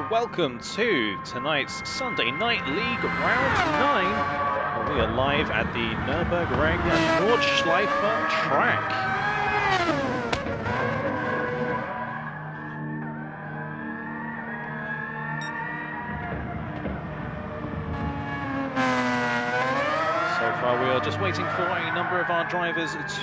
welcome to tonight's Sunday Night League Round 9. We are live at the Nurburgring Nordschleife track. So far we are just waiting for a number of our drivers to begin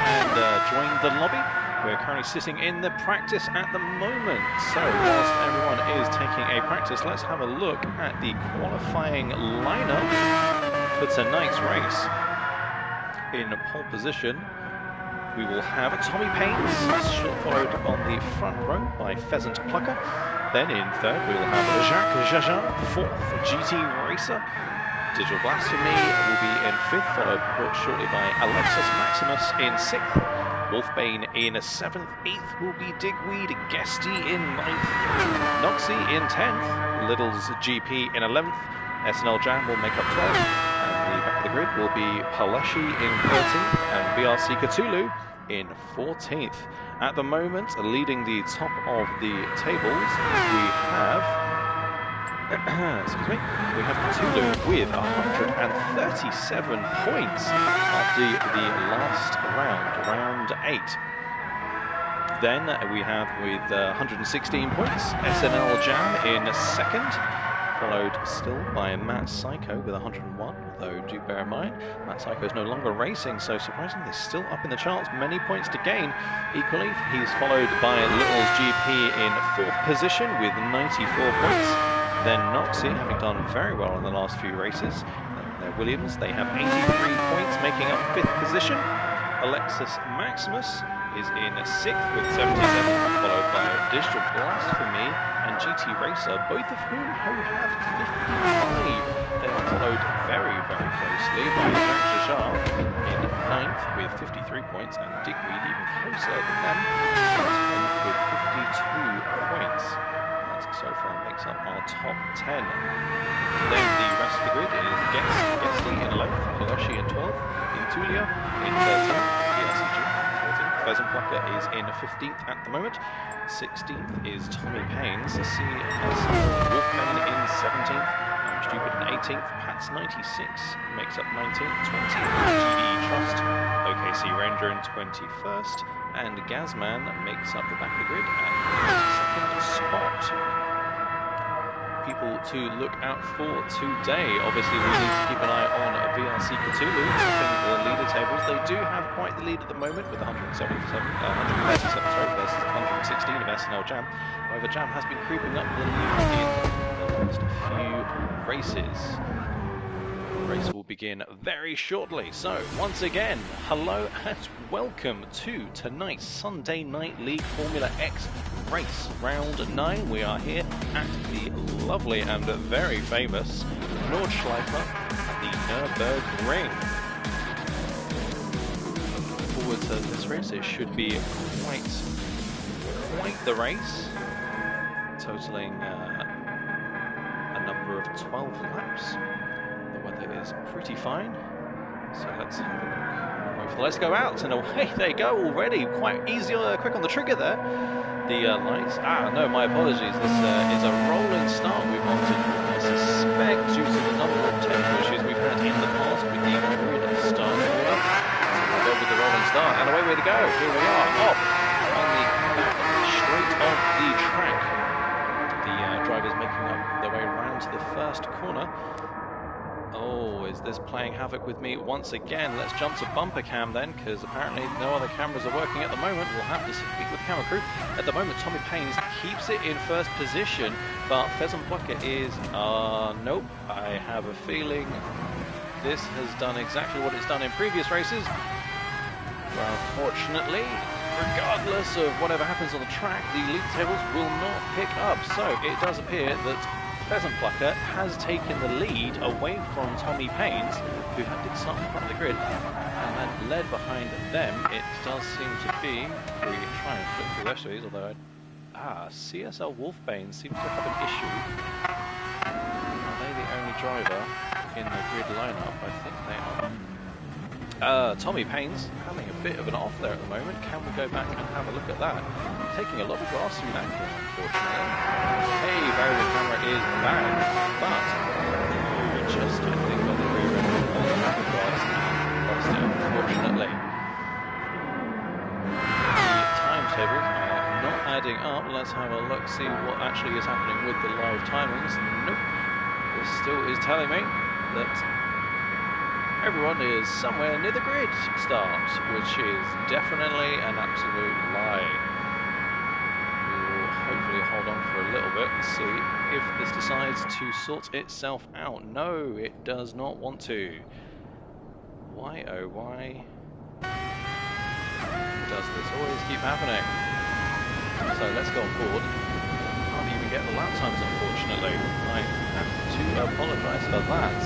and join the lobby. We're currently sitting in the practice at the moment, so whilst everyone is taking a practice, let's have a look at the qualifying lineup for tonight's race. In pole position, we will have Tommy Paynes, followed on the front row by Pheasant Plucker. Then in third, we will have Jacques Jajin, fourth GT Racer. Digital Blasphemy will be in fifth, followed shortly by Alexis Maximus in sixth. Wolfbane in 7th, 8th will be Digweed, Guesty in 9th, Noxie in 10th, Little's GP in 11th, SNL Jam will make up 12th, and the back of the grid will be Paleshi in 13th, and BRC Cthulhu in 14th. At the moment, leading the top of the tables, we have excuse me, we have Cthulhu with 137 points after the last round 8. Then we have with 116 points, SNL Jam in second, followed still by Matt Psycho with 101, though do bear in mind, Matt Psycho is no longer racing, so surprisingly still up in the charts, many points to gain. Equally, he's followed by Little's GP in 4th position with 94 points. Then Noxie, having done very well in the last few races. Williams, they have 83 points, making up 5th position. Alexis Maximus is in 6th with 77, followed by Digital Blasphemy and GT Racer, both of whom have 55. They are followed very, very closely by Jacques Jajin in 9th with 53 points, and Digweed even closer than them in 10th with 52 points. So far makes up our top 10. Then the rest of the grid is Guesty in 11th, Paleshi in 12th, Intulia in 13th, BRCG in 14th, Pheasant Plucker is in 15th at the moment, 16th is Tommy Paynes, Wolfman in 17th, I'm Stupid in 18th, Pat's 96 makes up 19th, 20th, GE Trust, OKC Ranger in 21st, and Gazman makes up the back of the grid at the 2nd spot. People to look out for today. Obviously, we need to keep an eye on VRC Cthulhu topping the leader tables. They do have quite the lead at the moment with 137 versus 116 of SNL Jam. However, Jam has been creeping up the lead in the last few races. The race will begin very shortly. So, once again, hello and welcome to tonight's Sunday Night League Formula X race, round 9. We are here at the lovely and very famous Nordschleife at the Nurburgring. Forward to this race, it should be quite the race, totaling a number of 12 laps. The weather is pretty fine, so let's have a look. Let's go out, and away they go already. Quite easy, quick on the trigger there. The lights. No, my apologies. This is a rolling start we've opted for. I suspect due to the number of technical issues we've had in the past with the grid start order. So we'll go with the rolling start, and away we go. Here we are, off on the straight of the track. The drivers making up their way around to the first corner. Oh, is this playing havoc with me once again? Let's jump to bumper cam then, because apparently no other cameras are working at the moment. We'll have to speak with the camera crew. At the moment, Tommy Paynes keeps it in first position, but Pheasant Plucker is, nope. I have a feeling this has done exactly what it's done in previous races. Well, unfortunately, regardless of whatever happens on the track, the lead tables will not pick up. So it does appear that Pheasant Plucker has taken the lead away from Tommy Paynes, who did start in front of the grid, and then led behind them. It does seem to be, we try and flip through the rest of these, although CSL Wolfbane seems to have an issue. Are they the only driver in the grid lineup? I think they are. Tommy Payne's having a bit of an off there at the moment. Can we go back and have a look at that? Taking a lot of grass through that corner, unfortunately. Hey, variable camera is back, but just, I think, on the rear end of the grass and lost it, unfortunately. The timetables are not adding up. Let's have a look, see what actually is happening with the live timings. Nope. This still is telling me that everyone is somewhere near the grid start, which is definitely an absolute lie. We will hopefully hold on for a little bit and see if this decides to sort itself out. No, it does not want to. Why, oh why does this always keep happening? So let's go on board. Can't even get the lap times, unfortunately. I have to apologise for that.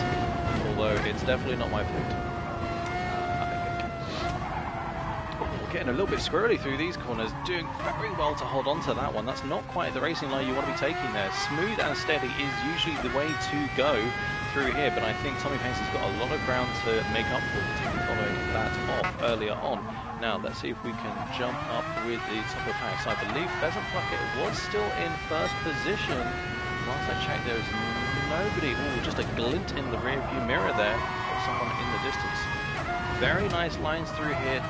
Although it's definitely not my fault. We're getting a little bit squirrely through these corners, doing very well to hold on to that one. That's not quite the racing line you want to be taking there. Smooth and steady is usually the way to go through here, but I think Tommy Payne's has got a lot of ground to make up for, particularly following that off earlier on. Now, let's see if we can jump up with the top of the pack. So I believe Pheasant Plucket was still in first position. Last I checked, there was nobody. Ooh, just a glint in the rear view mirror there of someone in the distance. Very nice lines through here.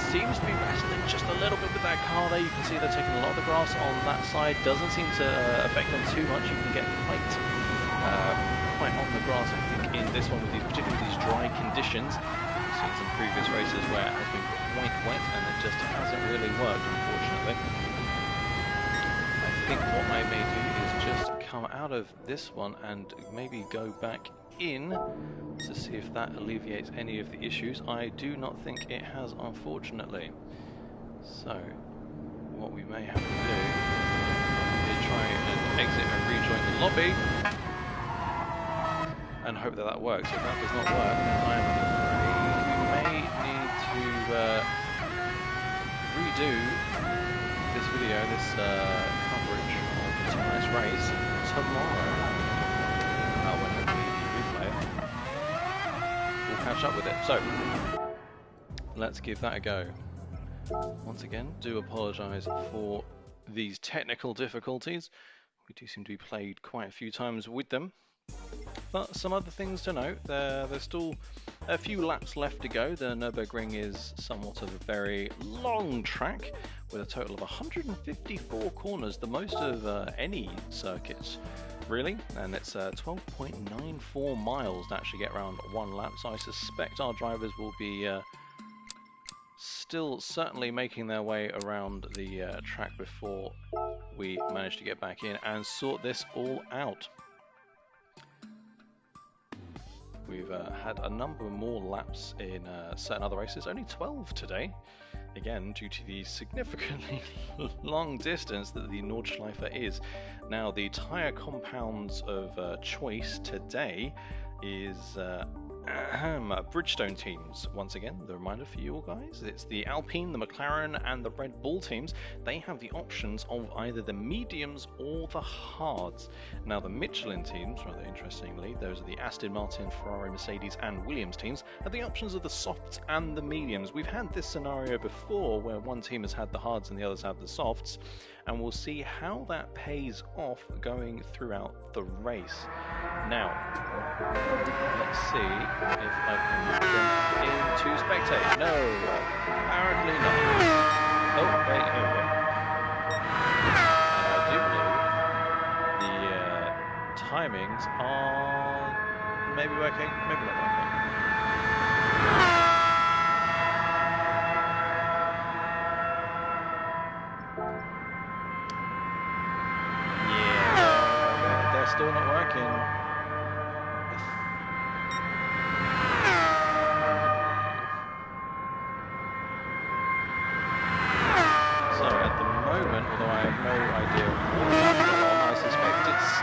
Seems to be wrestling just a little bit with that car there. You can see they're taking a lot of the grass on that side. Doesn't seem to affect them too much. You can get quite on the grass, I think, in this one with these, particularly these dry conditions. We've seen some previous races where it has been quite wet and it just hasn't really worked, unfortunately. I think what I may do is just come out of this one and maybe go back in to see if that alleviates any of the issues. I do not think it has, unfortunately. So what we may have to do is try and exit and rejoin the lobby and hope that that works. If that does not work, then I'm afraid we may need to redo this video, this coverage of tonight's race tomorrow. When we replay it, we'll catch up with it. So let's give that a go. Once again, do apologise for these technical difficulties. We do seem to be played quite a few times with them. But some other things to note, there's still a few laps left to go. The Nurburgring is somewhat of a very long track with a total of 154 corners, the most of any circuits, really. And it's 12.94 miles to actually get around one lap. So I suspect our drivers will be still certainly making their way around the track before we manage to get back in and sort this all out. We've had a number more laps in certain other races, only 12 today, again due to the significantly long distance that the Nordschleife is. Now the tyre compounds of choice today is Bridgestone teams. Once again, the reminder for you all guys, it's the Alpine, the McLaren and the Red Bull teams. They have the options of either the mediums or the hards. Now the Michelin teams, rather interestingly, those are the Aston Martin, Ferrari, Mercedes and Williams teams, have the options of the softs and the mediums. We've had this scenario before where one team has had the hards and the others have the softs, and we'll see how that pays off going throughout the race. Now, let's see if I can jump into spectate. No, apparently not. Oh, wait, here we go. And I do believe the timings are maybe working, maybe not working. Yeah, they're still not working.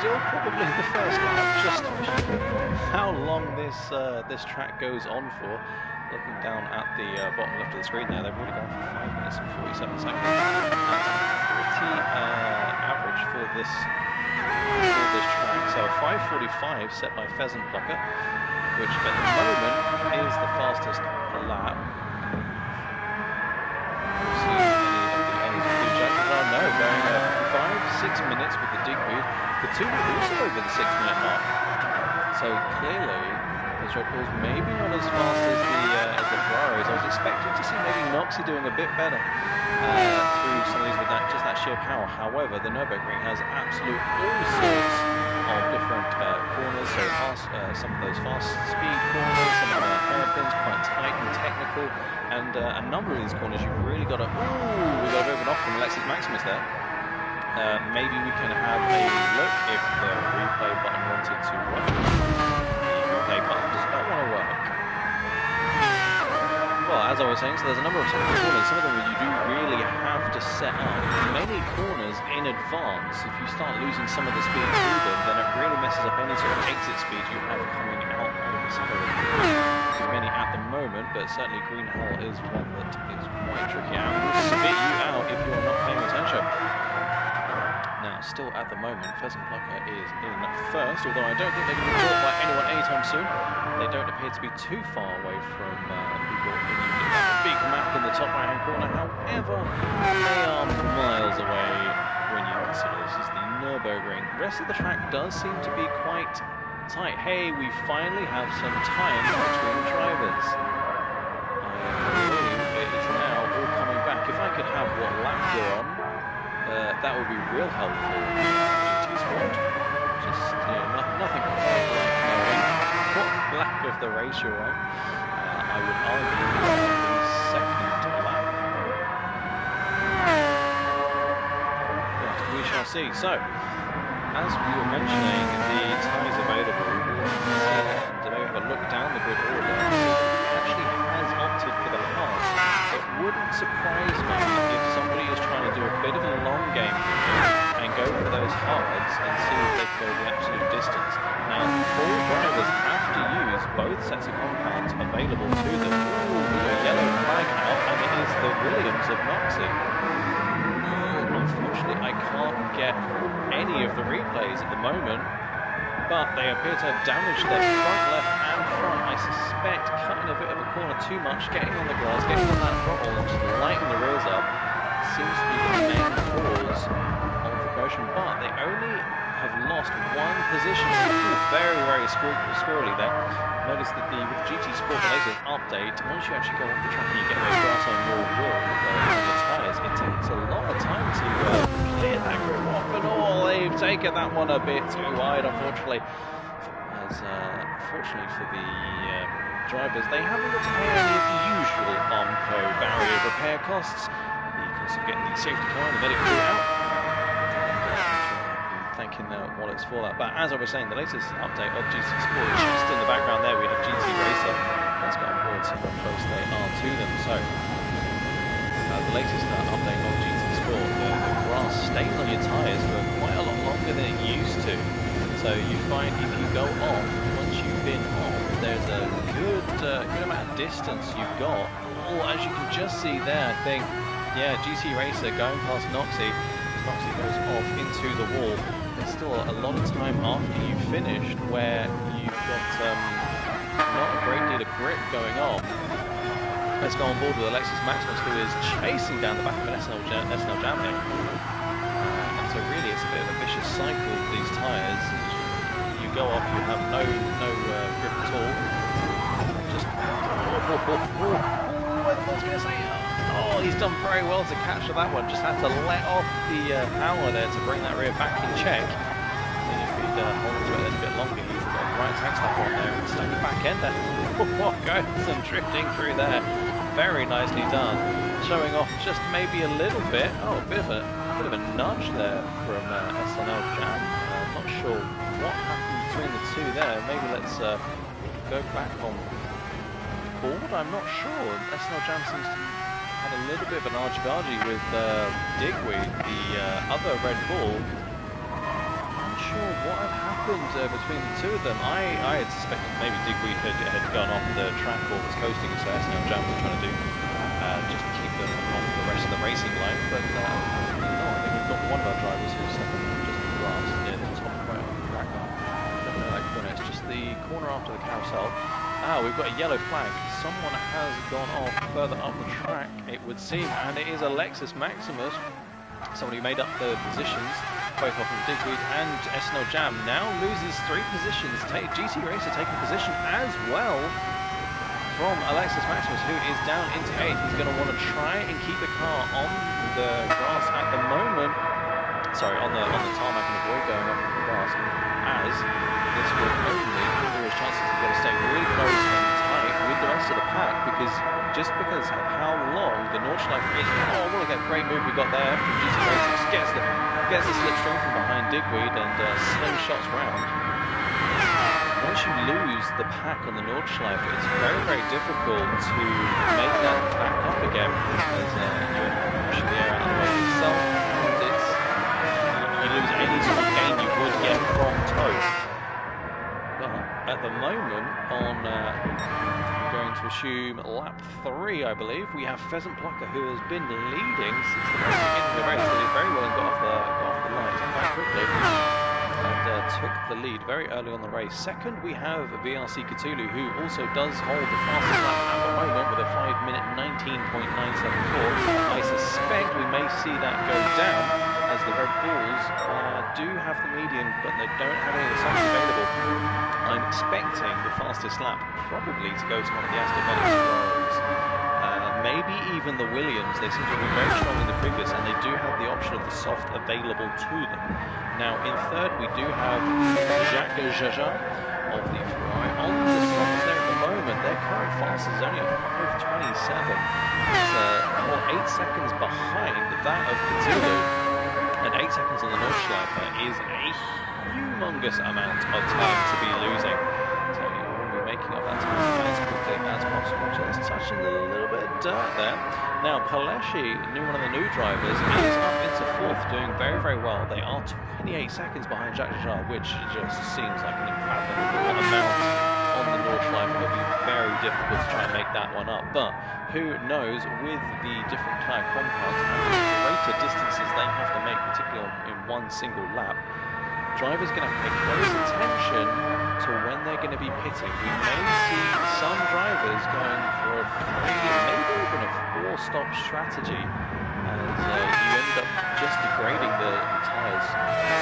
Probably the first lap, just how long this track goes on for. Looking down at the bottom left of the screen there, they've already gone for 5 minutes and 47 seconds. That's pretty average for this track. So a 5:45 set by Pheasant Plucker, which at the moment is the fastest lap. We'll see any of the others do judges. Oh no, going 5-6 minutes with the Digweed. The two were also over the 6-minute mark. So clearly, those Red Bulls maybe not as fast as the Ferraris. I was expecting to see maybe Noxie doing a bit better through some of these with just that sheer power. However, the Nurburgring has absolute all sorts of different corners. So some of those fast speed corners, some of the hairpins, quite tight and technical, and a number of these corners you've really got to. Ooh, we got driven off from Alexis Maximus there. Maybe we can have a look if the replay button wanted to work. The replay button does not want to work. Well, as I was saying, so there's a number of technical corners. Some of them you do really have to set up many corners in advance. If you start losing some of the speed through them, then it really messes up any sort of exit speed you have coming out of the side. Too many at the moment, but certainly Green Hell is one that is quite tricky and will spit you out if you are not paying attention. Now, still at the moment, Pheasant Plucker is in first, although I don't think they can be caught by anyone anytime soon. They don't appear to be too far away from people in the big map in the top right-hand corner. However, they are miles away when you consider this is the Nurburgring. The rest of the track does seem to be quite tight. Hey, we finally have some time between drivers. I believe it is now all coming back. If I could have what lap we're on, that would be real helpful in GT Sport. Just, nothing quite like knowing what lap of the race you're on. I would argue the second lap. But we shall see. So, as we were mentioning, the tyres available, and we have a look down the grid order, actually has opted for the hard. It wouldn't surprise me if somebody is trying to do a bit of a long game and go for those hards and see if they can go the absolute distance. Now, all drivers have to use both sets of compounds available to them. Ooh, a yellow flag out, and it is the Williams of Noxie. Unfortunately, I can't get any of the replays at the moment, but they appear to have damaged their front left and front. I suspect cutting a bit of a corner too much, getting on the grass, getting on that throttle and just lighting the rears up seems to be the main cause of the motion, but they only have lost one position. Ooh, very, very squirrely there. Notice that with GT Sport, the latest update, once you actually go off the track and you get those grass on your wheel on your tyres, it takes a lot of time to clear that grip off and all. They've taken that one a bit too wide, unfortunately. Fortunately for the drivers, they haven't got to pay any of the usual Armco barrier repair costs. The cost of getting the safety car and the medical crew out. Thanking Wallets for that. But as I was saying, the latest update of GT Sport, just in the background there, we have GT Racer. Let's get on board, see how close they are to them. So, the latest update of GT Sport, the grass stays on your tyres for quite a lot longer than it used to. So you find if you go off, once you've been off, there's a good amount of distance you've got. Oh, as you can just see there, I think, yeah, GT Racer going past Noxie. Noxie goes off into the wall. There's still a lot of time after you've finished where you've got not a great deal of grip going on. Let's go on board with Alexis Maximus, who is chasing down the back of an SNL Jam here. And so really it's a bit of a vicious cycle with these tyres. You go off, you have no grip at all. Just, I was going to say, oh, he's done very well to catch that one. Just had to let off the power there to bring that rear back in check. And if he'd hold to it a bit longer, he'd have got the right tank stop on there and stuck the back end there. What going some drifting through there. Very nicely done. Showing off just maybe a little bit. Oh, a bit of a nudge there from SNL Jam. Not sure what happened between the two there. Maybe let's go back on board. I'm not sure. SNL Jam seems to have had a little bit of an argy-bargy with Digweed, the other Red Bull. Not sure what had happened between the two of them. I had suspected maybe Digweed had gone off the track or was coasting, so SNL Jam was trying to do just keep them on the rest of the racing line. But no, I think we've got one of our drivers who's stuck on just the grass near the top right of the track. I don't know that corner. It's just the corner after the carousel. Ah, we've got a yellow flag. So someone has gone off further up the track, it would seem, and it is Alexis Maximus, someone who made up the positions, both off from Digweed and SNL Jam, now loses 3 positions. GT Racer taking position as well from Alexis Maximus, who is down into 8th. He's going to want to try and keep the car on the grass at the moment. Sorry, on the tarmac and avoid going up the grass, as this will only give his chances to get to stay really close and tight with the rest of the pack, because just because of how long the Nordschleife is. Oh, what a great move we got there from GT Racing. Just gets the slipstream from behind Digweed and slingshots round. Once you lose the pack on the Nordschleife, it's very, very difficult to make that back up again, because you're pushing the air out of the way yourself, and it's you lose any sort of gain you would get from toe. But at the moment, on I'm going to assume lap 3, I believe, we have Pheasant Plucker, who has been leading since the very beginning of the race. He did very well and got off the line quite quickly, and took the lead very early on the race. Second, we have VRC Cthulhu, who also does hold the fastest lap at the moment with a 5-minute 19.974. I suspect we may see that go down, as the Red Bulls do have the median, but they don't have any of the softs available. I'm expecting the fastest lap probably to go to one of the Aston Martins, maybe even the Williams. They seem to be very strong in the previous, and they do have the option of the soft available to them. Now in third, we do have Jacques Jaja of the Ferrari on the softs there at the moment. Their current fastest is only at 5:27. It's 8 seconds behind that of Cthulhu, and 8 seconds on the Nordschleife is a humongous amount of time to be losing. So you want to be making up that time as quickly as possible. Just touching a little bit of dirt there. Now Paleshi, one of the new drivers, is up into 4th, doing very, very well. They are 28 seconds behind Jacques Jajar, which just seems like an unfathomable amount on the Nordschleife. It'll be very difficult to try and make that one up, but who knows, with the different tyre compounds and the greater distances they have to make, particularly in one single lap, drivers are going to have to pay close attention to when they're going to be pitting. We may see some drivers going for a 3, maybe even a 4-stop strategy, as you end up just degrading the tyres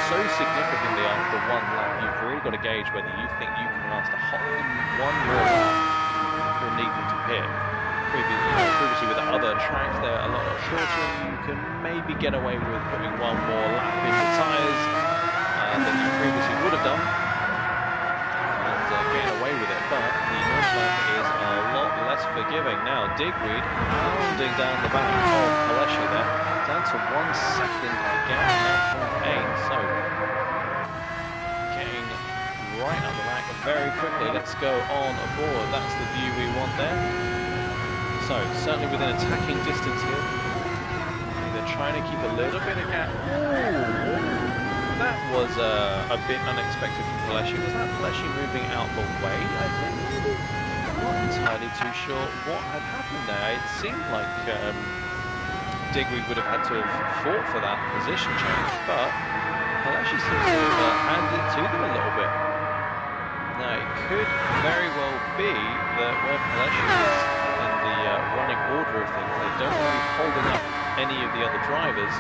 so significantly after one lap. You've really got to gauge whether you think you can last a whole one more lap before needing to pit. Previously with the other tracks, they're a lot shorter. You can maybe get away with putting one more lap in the tyres than you previously would have done, and getting away with it, but the Nordschleife is a lot less forgiving. Now Digweed pounding down the back of Paleshi there, down to 1 second again now from Payne, so getting right up the back very quickly. Let's go on aboard. That's the view we want there. So certainly within attacking distance here. They're trying to keep a little bit of gap. That was a bit unexpected from Paleshi. Was that Paleshi moving out the way, I think? I'm not entirely too sure what had happened there. It seemed like Digweed would have had to have fought for that position change, but Paleshi seems to have handed it to them a little bit. Now, it could very well be that where Paleshi is in the running order of things, they don't want to be holding up any of the other drivers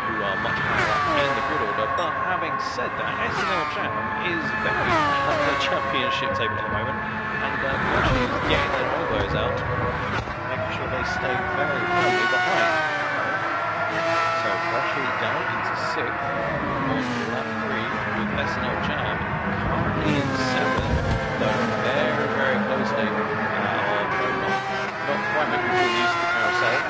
who are much higher up in the grid order. But having said that, SNL Jam is very high on the championship table at the moment, and Paleshi is getting their elbows out, making sure they stay very firmly behind. So Paleshi down into 6th on lap 3 with SNL Jam currently in 7th, though very, very closely. Not quite making full use of the carousel.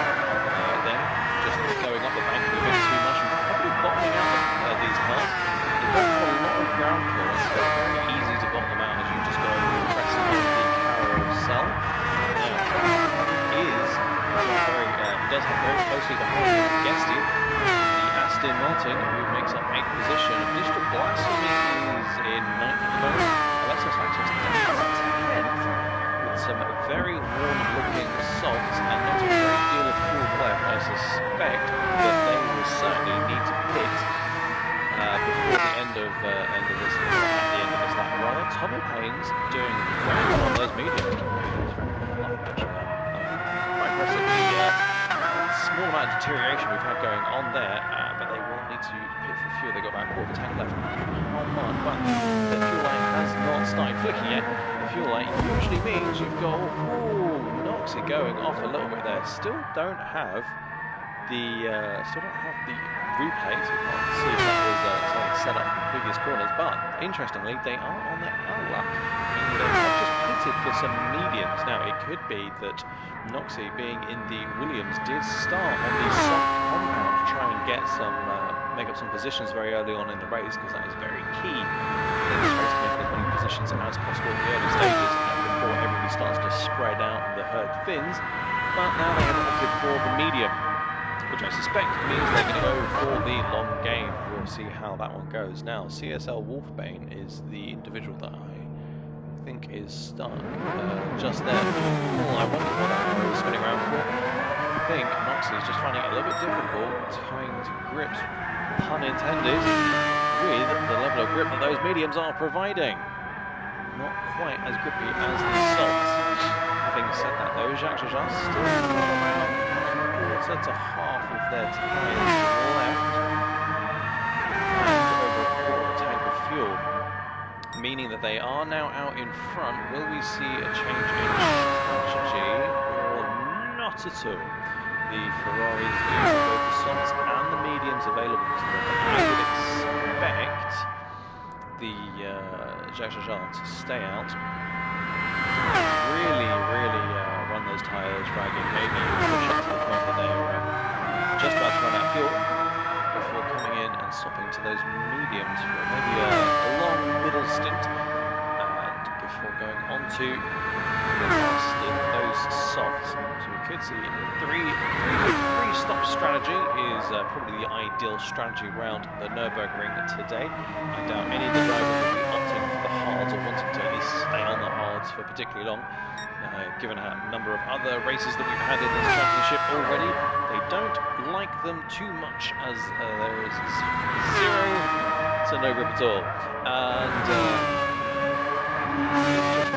Then just going up the bank a bit too much and probably bottoming out these cars. They don't have a lot of ground clearance, so it's very easy to bottom them out as you just go pressing on the carousel. Now, does have very closely behind him, Guesty, the Aston Martin, who makes up 8th position. Digital Blasphemy is in 9th at the moment. Alexis Maximus is 10th, with some very warm-looking softs and not a great deal of fuel left. I suspect that they will certainly need to pit before the end of this, at the end of this lap rather. Tommy Payne's doing very well on those mediums. Quite impressive. The small amount of deterioration we've had going on there, but they will need to pit for fuel. They've got about a quarter tank left on mark, but the fuel light has not started flicking yet. The fuel light usually means you've got Noxie going off a little bit there. Still don't have the replay, so you can't see if that was something set up from previous corners. But interestingly, they are on their lap, meaning they have just pitted for some mediums. Now it could be that Noxie, being in the Williams, did start on the soft compound to try and get some, make up some positions very early on in the race, because that is very key in this race to make as many positions as possible in the early stages and before everybody starts to spread out and the herd thins. But now they have opted for the medium, which I suspect means they're going to go for the long game. We'll see how that one goes. Now, CSL Wolfbane is the individual that I think is stuck just there. I wonder what that arrow is spinning around for. I think Noxie is just finding it a little bit difficult trying to grips, pun intended, with the level of grip that those mediums are providing. Not quite as grippy as the softs. Having said that though, Jacques Jajas still got about quarter to half of their tyres left and over a quarter tank of fuel, meaning that they are now out in front. Will we see a change in strategy or not at all? The Ferraris do have both the softs and the mediums available to them. I would expect the Jacques Jajas to stay out, really run those tyres ragging, maybe push up to the point that they're just about to run out of fuel before coming in and swapping to those mediums for maybe a long middle stint, and before going on to the last of those softs. So we could see three-stop strategy is probably the ideal strategy around the Nurburgring today. I doubt any of the drivers will be opting for the hards or wanting to at least stay on the hards for particularly long. Given a number of other races that we've had in this championship already, they don't like them too much, as there is zero to no grip at all. And just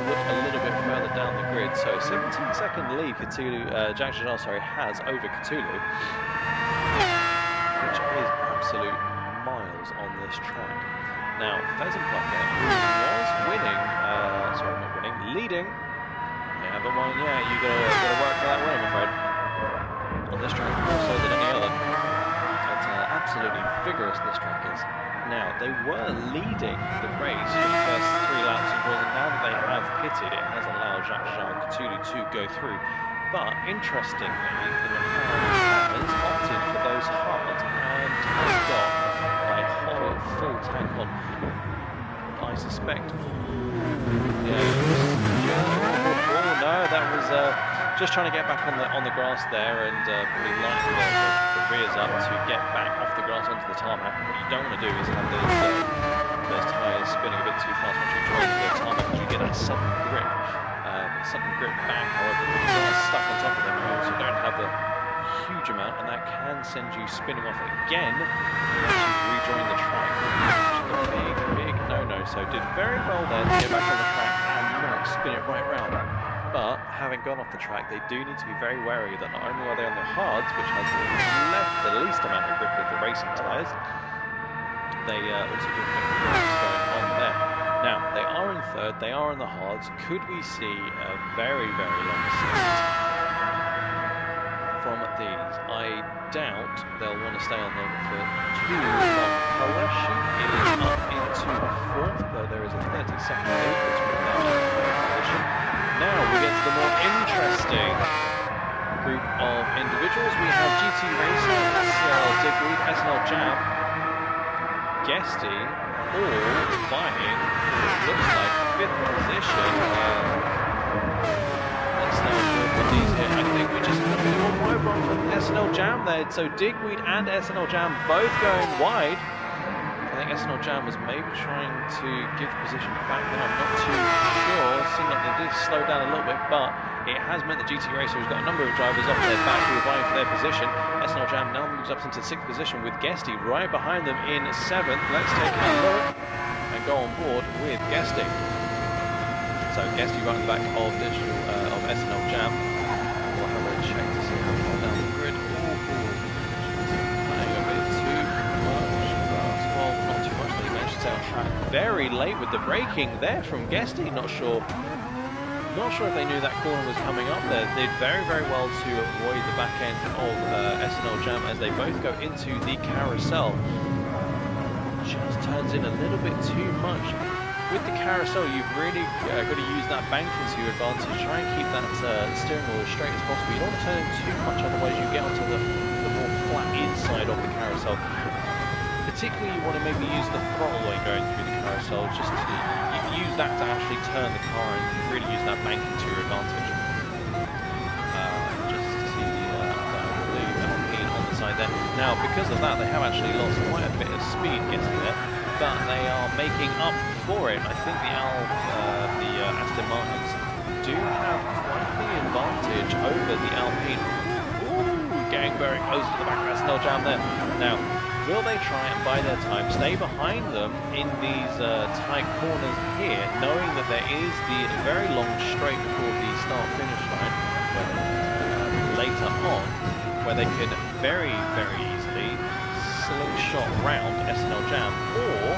look a little bit further down the grid. So 17-second lead Jacques Jajas has over Cthulhu, which is absolute miles on this track. Now, Pheasant Plucker, who was winning, leading. They haven't won yet. You gotta work for that win, I'm afraid. On this track, more so than any other. It's absolutely vigorous, this track is. Now, they were leading the race for the first 3 laps, and now that they have pitted, it has allowed Jacques Cthulhu to go through. But interestingly, the McLaren has opted for those hards and has got a whole full tank on. I suspect. No, that was just trying to get back on the grass there, and probably lighten the rears up to get back off the grass onto the tarmac. What you don't want to do is have those tyres spinning a bit too fast once you join the tarmac, because you get that sudden grip back. However, if you are stuck on top of them, you also don't have a huge amount, and that can send you spinning off again once you rejoin the track, which is a big no-no. So did very well there to get back on the track and not spin it right round. But having gone off the track, they do need to be very wary that not only are they on the hards, which has left the least amount of grip of the racing tyres, they also do have grips going on there. Now, they are in third, they are on the hards. Could we see a very long stint from these? I doubt they'll want to stay on them for too long. Kaleshi is up into fourth, though there is a 30-second lead between them and third position. Now we get to the more interesting group of individuals. We have GT Racer, SNL Digweed, SNL Jam, Guesty, all vying for what looks like 5th position. Let's start with these here. I think we just got a bit more wide run from SNL Jam there. So Digweed and SNL Jam both going wide. I think SNL Jam was maybe trying to give position back then. I'm not too sure. It seemed like they did slow down a little bit, but it has meant the GT Racer has got a number of drivers off their back who are vying for their position. SNL Jam now moves up into 6th position with Guesty right behind them in 7th. Let's take a look and go on board with Guesty. So Guesty right in the back of SNL Jam. We'll have a check to see how far down the grid. Playing a bit too much. Well, not too much. They managed to stay on track very late with the braking there from Guesty. Not sure if they knew that corner was coming up there. They did very, very well to avoid the back end of SNL Jam as they both go into the carousel. Just turns in a little bit too much. With the carousel, you've really got to use that banking to your advantage. Try and keep that steering wheel as straight as possible. You don't want to turn in too much, otherwise you get onto the more flat inside of the carousel. Particularly, you want to maybe use the throttle when going through the carousel, just to use that to actually turn the car and really use that banking to your advantage. Just to see the blue Alpine on the side there. Now, because of that, they have actually lost quite a bit of speed getting there, but they are making up for it. I think the Aston Martins do have quite the advantage over the Alpine. Ooh, getting very close to the back of SNL Jam there. Now, will they try and buy their time, stay behind them in these tight corners here, knowing that there is the very long straight for the start-finish line later on, where they can very, very easily slingshot round SNL Jam, or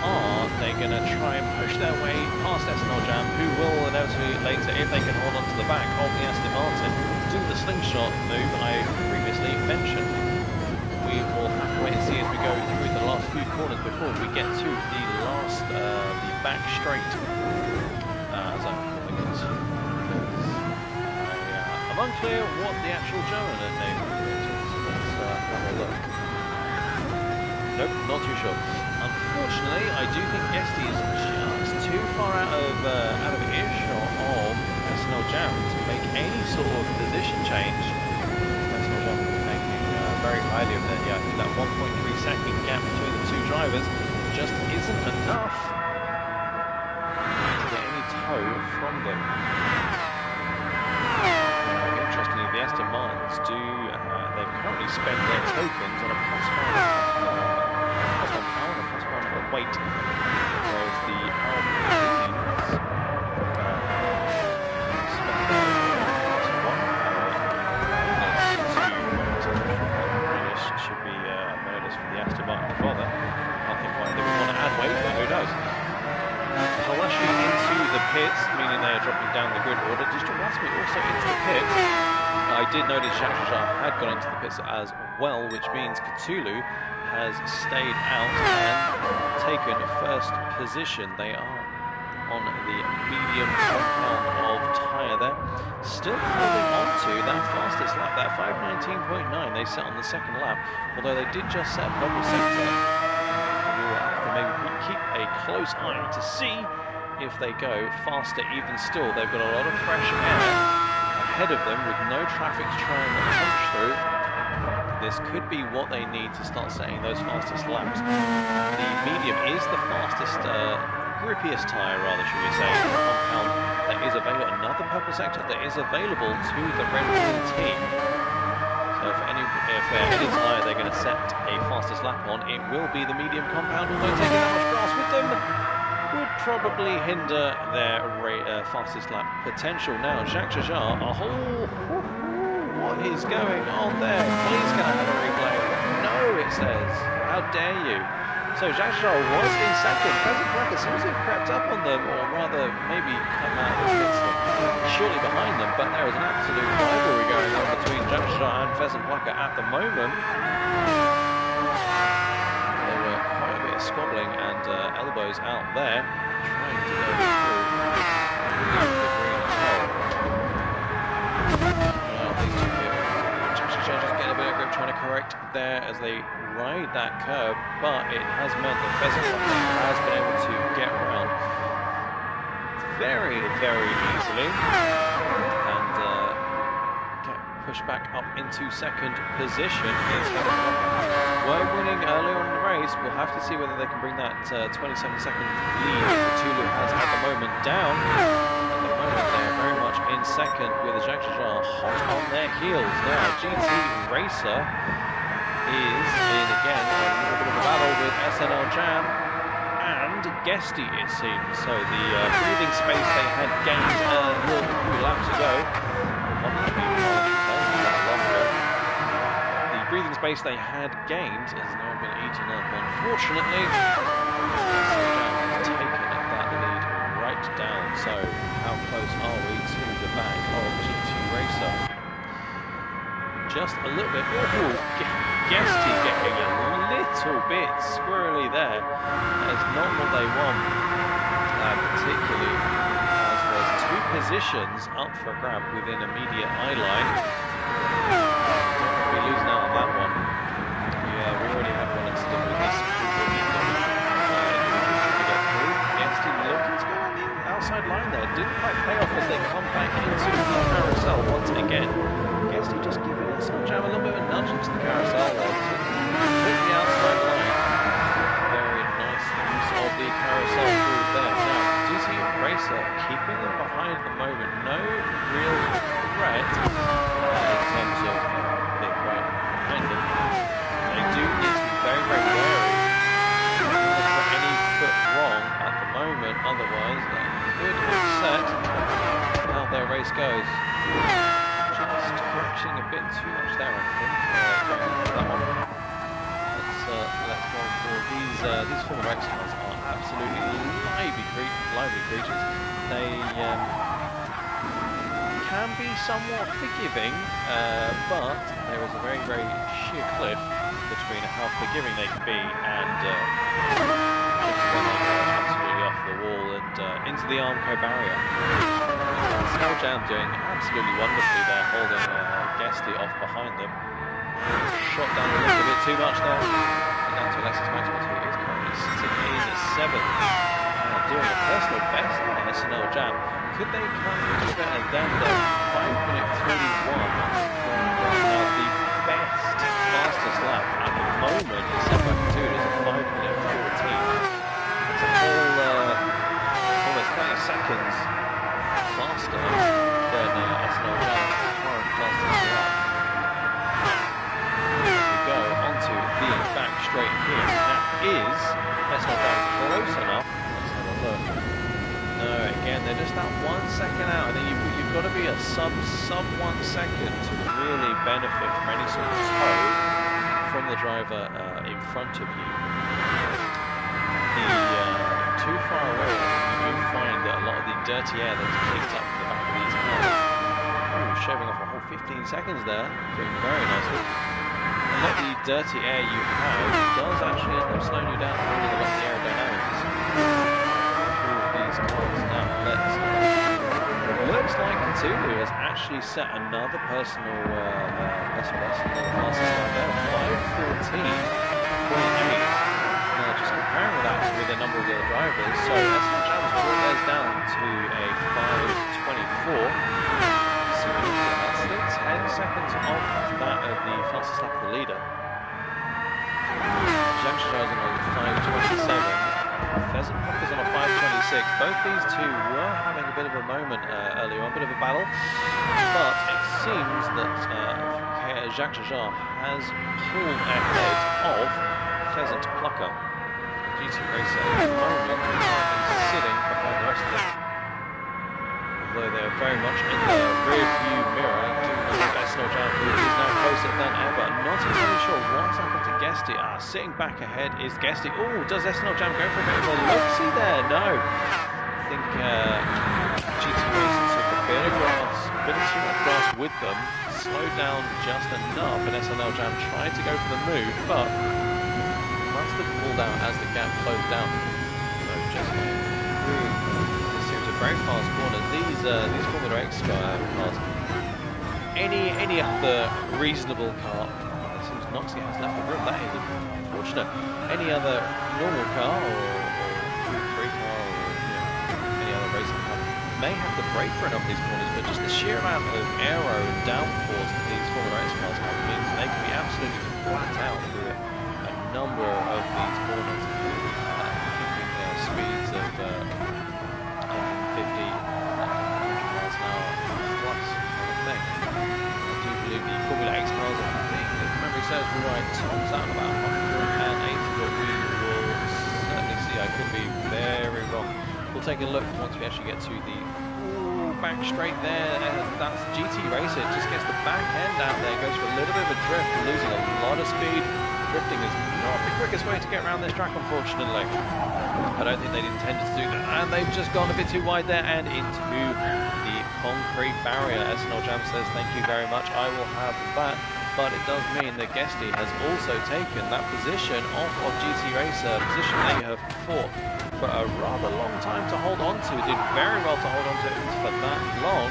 are they going to try and push their way past SNL Jam, who will inevitably later, if they can hold on to the back of the Aston Martin, do the slingshot move I previously mentioned. We will have to wait and see as we go through the last few corners before we get to the last, the back straight. As I think it's, I'm unclear what the actual German name is. So let's have a look. Nope, not too sure. Unfortunately, I do think Guesty is just too far out of earshot of SNL Jam to make any sort of position change. SNL Jam will be making very highly of it. Yeah, I think that 1.3-second gap between the two drivers just isn't enough to get any tow from them. Interestingly, the Aston Martins do, they've currently spent their tokens on a +1 power and a +1 weight, whereas the Alpines should be a bonus for the Aston Martin as well. I think why they would want to add weight, but who knows? So rushing into the pits, meaning they are dropping down the grid order. Digital Rasmus also into the pits. I did notice Jacques Chazard had gone into the pits as well, which means Cthulhu has stayed out and taken first position. They are on the medium compound of tyre there. Still holding on to that fastest lap, that 5:19.9 they set on the second lap, although they did just set purple sector. We'll have to maybe keep a close eye to see if they go faster. Even still, they've got a lot of fresh air ahead of them with no traffic to try and punch through. This could be what they need to start setting those fastest laps. The medium is the fastest, grippiest tyre, rather, should we say, compound that is available. Another purple sector that is available to the Red Bull team. So if any tyre they're going to set a fastest lap on, it will be the medium compound, although taking that much grass with them would probably hinder their fastest lap potential. Now, Jacques Chazard, what is going on there? Please can I have a replay? No, it says. How dare you? So Jacques Chazard was in second. Fezzik Plaka seems to have crept up on them, or rather maybe come out of the pit stop shortly behind them, but there is an absolute rivalry going on between Jacques Chazard and Fezzik Plaka at the moment. There were quite a bit of squabbling and elbows out there, trying to go through the green as well. Just get a bit of grip, trying to correct there as they ride that curve, but it has meant that Fezzik has been able to get around very, very easily and get pushed back up into second position. Were winning early on in the race. We'll have to see whether they can bring that 27-second lead that Cthulhu has at the moment down. At the moment, they are very much in second with Jacques Jajar hot on their heels. Now GT Racer is in again a little bit of a battle with SNL Jam and Guesty, it seems. So the breathing space they had gained a little few laps ago. The breathing space they had gained has now been eaten up. Unfortunately, Jam has taken that lead right down. So how close are we to the back of GT Racer? Just a little bit. Guesty getting a little bit squirrely there. That's not what they want, particularly as there's two positions up for a grab within immediate eye line. Don't be losing out on that one. Yeah, we already have one incident with this. Guesty looking to go on the outside line there. Didn't quite pay off as they come back into the carousel once again. Guesty just giving us a jam, a little bit of a nudge into the carousel there. Hit the outside line. Very nice use of the carousel through there. Now, GT Racer keeping them behind at the moment. No real threat in terms of being right behind them. They do need to be very, very wary. Not put any foot wrong at the moment, otherwise that could upset how their race goes. Just correcting a bit too much there, I think. That one. Let's go for these Formula X cars are absolutely lively creatures. They can be somewhat forgiving, but there is a very, very sheer cliff between how forgiving they can be and absolutely off the wall and into the Armco barrier. SNL Jam doing absolutely wonderfully there, holding Guesty off behind them. Shot down a little bit too much there. And down to Alexis Maxwell, who is currently sitting in 7th. Doing a personal best there, SNL Jam. Could they come to better than the 5-minute 41? Now the best, fastest lap at the moment is set back to it is a 5-minute 14. It's a whole almost 30 seconds faster than SNL Jam's current fastest lap. The back straight here. That is SNL Jam close enough. Let's have a look. No, again, they're just that 1 second out. I think you've got to be a sub 1 second to really benefit from any sort of tow from the driver in front of you. Too far away, you do find that a lot of the dirty air that's kicked up the back of these cars. Shaving off a whole 15 seconds there. Doing very nicely. A lot of the dirty air you have does actually end up slowing you down and really a lot of the aerodynamics through these cars. Now, looks like Cthulhu has actually set another personal fastest lap there, 5:14.8. Now, just comparing that with a number of the other drivers, so SNL Jam has brought theirs down to a 5:24. That's still 10 seconds off that of the fastest lap of the leader. Jacques Jajar's on 5:27. Pheasant Plucker's on a 5:26. Both these two were having a bit of a moment earlier on, a bit of a battle. But it seems that Jacques Jajar has pulled ahead of Pheasant Plucker. GT Racer at the moment is sitting behind the rest of them. Although they're very much in the rear view mirror to SNL Jam, who is now closer than ever. Not entirely sure what's happened to Guesty. Sitting back ahead is Guesty. Oh, does SNL Jam go for a bit of a look-see there? No. I think GT Racer took a bit of too much grass with them, slowed down just enough, and SNL Jam tried to go for the move, but must have pulled out as the gap closed down. So just through a series of very fast corners. These Formula X cars, any other reasonable car, it seems Noxie has left the room, that is unfortunate. Any other normal car or Group 3 car or any other racing car may have to brake for enough of these corners, but just the sheer amount of aero and downforce that these Formula X cars have means they can be absolutely flat out through a number of these corners, keeping speeds of 150 miles an hour is right. Tom's out about 180, but we will certainly see. I could be very wrong. We'll take a look once we actually get to the back straight there. That's GT Racer. Just gets the back end out there. Goes for a little bit of a drift, losing a lot of speed. Drifting is not the quickest way to get around this track, unfortunately. I don't think they'd intended to do that. And they've just gone a bit too wide there and into the concrete barrier. SNL Jam says, thank you very much. I will have that. But it does mean that Guesty has also taken that position off of GT Racer, a position they have fought for a rather long time to hold on to. Did very well to hold on to it for that long.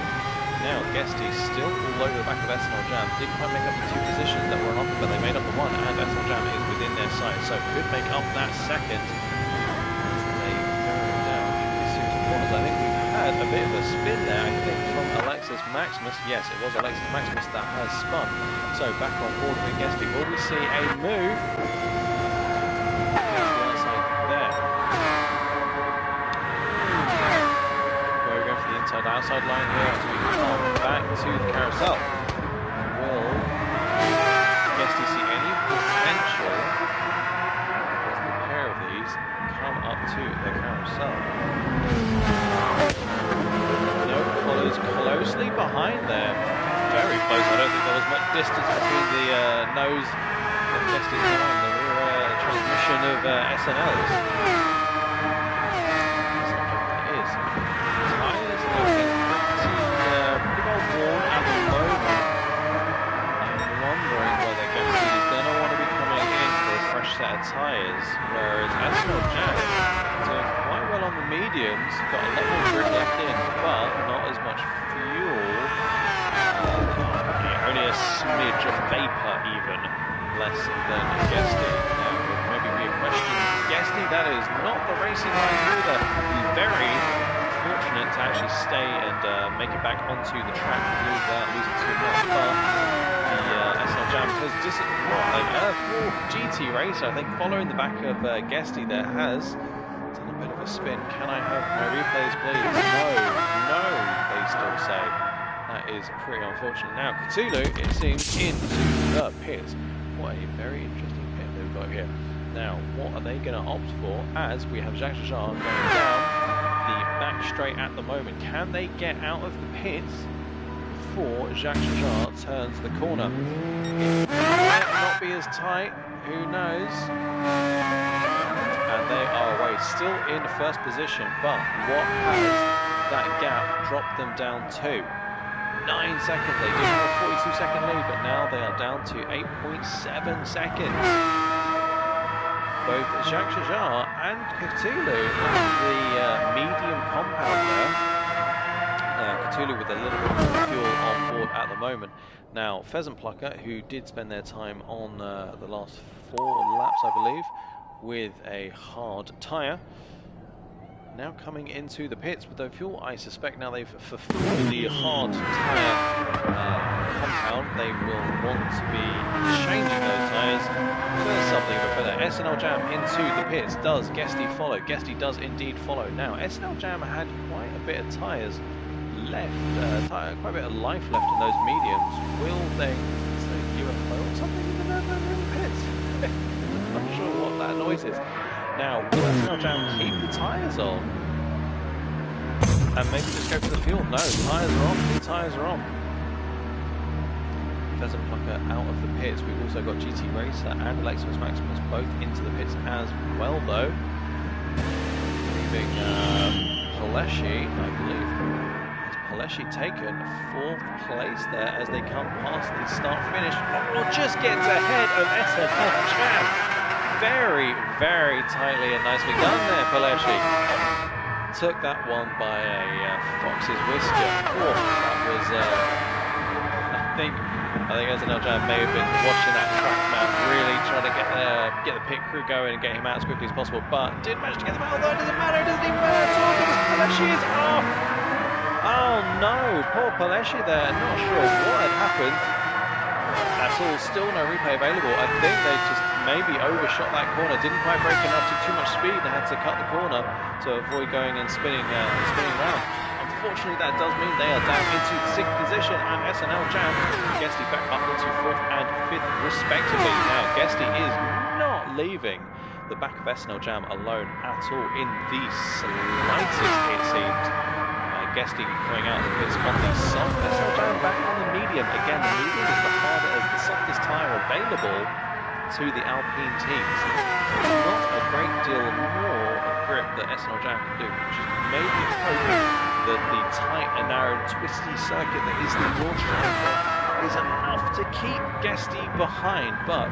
Now Guesty still all over the back of SNL Jam. Didn't quite make up the two positions that were on offer, but they made up the one, and SNL Jam is within their sight, so could make up that second. They go down in this series of corners. I think we've had a bit of a spin there, I think, from Alexis Maximus. Yes, it was Alexis Maximus that has spun. So back on board with Guesty. Will we see a move? Outside line here as we come back to the carousel. Will Guesty see any potential as the pair of these come up to the carousel? No, follows closely behind there. Very close. I don't think there was much distance between the nose of Guesty's and the rear transmission of SNL's. Set of tyres, whereas SNL Jam doing quite well on the mediums, got a lot more grip left in, but not as much fuel. Only a smidge of vapour, even less than Guesty. Now, maybe be a question. Guesty, that is not the racing line either. Very fortunate to actually stay and make it back onto the track without losing too much, but SNL Jam has GT Racer, I think, following the back of Guesty there, has done a bit of a spin. Can I have my replays, please? No, they still say. That is pretty unfortunate. Now, Cthulhu, it seems, into the pits. What a very interesting pit they've got here. Now, what are they going to opt for as we have Jacques Chajard going down the back straight at the moment? Can they get out of the pits before Jacques Chajard turns the corner? It might not be as tight, who knows? And they are away, still in first position, but what has that gap dropped them down to? 9 seconds. They did have a 42-second lead, but now they are down to 8.7 seconds. Both Jacques Chajard and Cthulhu on the medium compound there. Cthulhu with a little bit more fuel on board at the moment. Now, Pheasant Plucker, who did spend their time on the last 4 laps, I believe, with a hard tyre, now coming into the pits with the fuel. I suspect now they've fulfilled the hard tyre compound. They will want to be changing those tyres for something better. SNL Jam into the pits. Does Guesty follow? Guesty does indeed follow. Now, SNL Jam had quite a bit of tyres left, quite a bit of life left in those mediums. Will they say UFO or something in the Nurburgring pits? I'm not sure what that noise is. Now, will SNL Jam keep the tyres on? And maybe just go for the fuel? No, tyres are on. The tyres are on. Pheasant Plucker out of the pits. We've also got GT Racer and Alexis Maximus both into the pits as well, though. Leaving Paleshi, I believe. Paleshi taken 4th place there as they come past the start-finish. Or just gets ahead of SNL Jam. Very, very tightly and nicely done there, Paleshi. Took that one by a fox's whisker. Oh, that was, I think SNL Jam may have been watching that track map, really trying to get the pit crew going and get him out as quickly as possible, but did manage to get them out, although it doesn't matter, it doesn't even matter at all because Paleshi is off. Oh no, poor Paleshi there, not sure what had happened. That's all, still no replay available. I think they just maybe overshot that corner, didn't quite break enough, took too much speed and had to cut the corner to avoid going and spinning around. Unfortunately, that does mean they are down into 6th position, and SNL Jam, Guesty back up into 4th and 5th respectively. Now, Guesty is not leaving the back of SNL Jam alone at all in the slightest, it seems. Guesty coming out of the pits on the soft. SNL Jam back on the medium. Again, the medium is the harder as the softest tyre available to the Alpine teams. Not a great deal more of grip that SNL Jam can do, which is maybe hope that the tight and narrow twisty circuit that is the Nordschleife is enough to keep Guesty behind, but